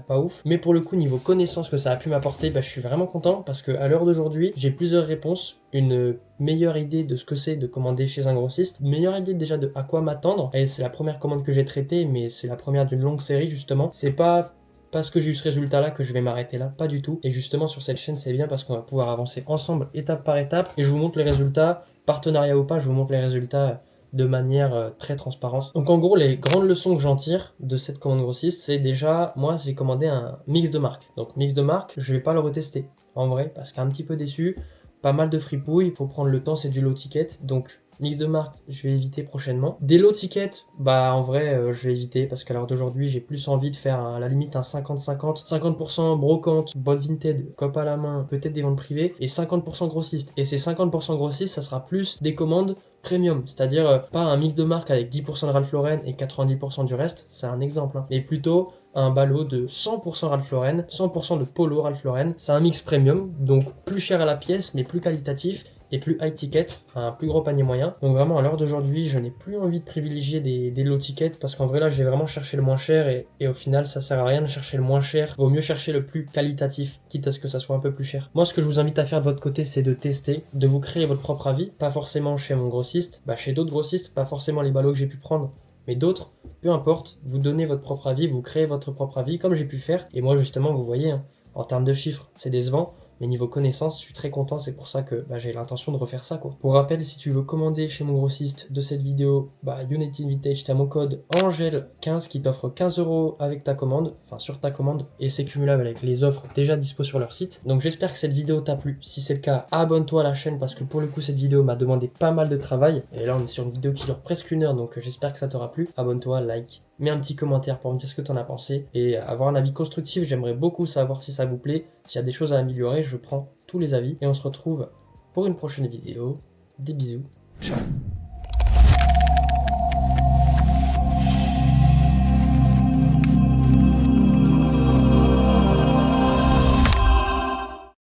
pas ouf. Mais pour le coup, niveau connaissance que ça a pu m'apporter, bah je suis vraiment content parce que à l'heure d'aujourd'hui, j'ai plusieurs réponses, une meilleure idée de ce que c'est de commander chez un grossiste, meilleure idée déjà de à quoi m'attendre. Et c'est la première commande que j'ai traitée, mais c'est la première d'une longue série justement. C'est pas parce que j'ai eu ce résultat là que je vais m'arrêter là, pas du tout. Et justement sur cette chaîne c'est bien parce qu'on va pouvoir avancer ensemble étape par étape et je vous montre les résultats, partenariat ou pas, je vous montre les résultats de manière très transparente. Donc en gros les grandes leçons que j'en tire de cette commande grossiste, c'est déjà, moi j'ai commandé un mix de marques. Donc mix de marques, je vais pas le retester en vrai parce qu'un petit peu déçu. Pas mal de fripouilles, il faut prendre le temps, c'est du low ticket, donc mix de marque, je vais éviter prochainement. Des low tickets, bah en vrai, je vais éviter parce qu'à l'heure d'aujourd'hui, j'ai plus envie de faire à la limite un 50-50, 50% brocante, bot vinted, cop à la main, peut-être des ventes privées, et 50% grossiste. Et ces 50% grossistes, ça sera plus des commandes premium, c'est-à-dire pas un mix de marque avec 10% de Ralph Lauren et 90% du reste, c'est un exemple, hein, mais plutôt un ballot de 100% Ralph Lauren, 100% de polo Ralph Lauren. C'est un mix premium, donc plus cher à la pièce, mais plus qualitatif et plus high ticket, un plus gros panier moyen. Donc vraiment à l'heure d'aujourd'hui, je n'ai plus envie de privilégier des low tickets parce qu'en vrai là, j'ai vraiment cherché le moins cher et au final, ça sert à rien de chercher le moins cher. Vaut mieux chercher le plus qualitatif, quitte à ce que ça soit un peu plus cher. Moi, ce que je vous invite à faire de votre côté, c'est de tester, de vous créer votre propre avis, pas forcément chez mon grossiste, chez d'autres grossistes, pas forcément les ballots que j'ai pu prendre, mais d'autres, peu importe, vous donnez votre propre avis, vous créez votre propre avis, comme j'ai pu faire. Et moi, justement, vous voyez, hein, en termes de chiffres, c'est décevant. Mais niveau connaissance, je suis très content, c'est pour ça que j'ai l'intention de refaire ça, quoi. Pour rappel, si tu veux commander chez mon grossiste de cette vidéo, Unity Vintage, tu as mon code ANGEL15 qui t'offre 15 € avec ta commande, enfin sur ta commande, et c'est cumulable avec les offres déjà dispo sur leur site. Donc j'espère que cette vidéo t'a plu. Si c'est le cas, abonne-toi à la chaîne parce que pour le coup, cette vidéo m'a demandé pas mal de travail. Et là, on est sur une vidéo qui dure presque 1 heure, donc j'espère que ça t'aura plu. Abonne-toi, like. Mets un petit commentaire pour me dire ce que tu en as pensé et avoir un avis constructif, j'aimerais beaucoup savoir si ça vous plaît. S'il y a des choses à améliorer, je prends tous les avis et on se retrouve pour une prochaine vidéo. Des bisous, ciao.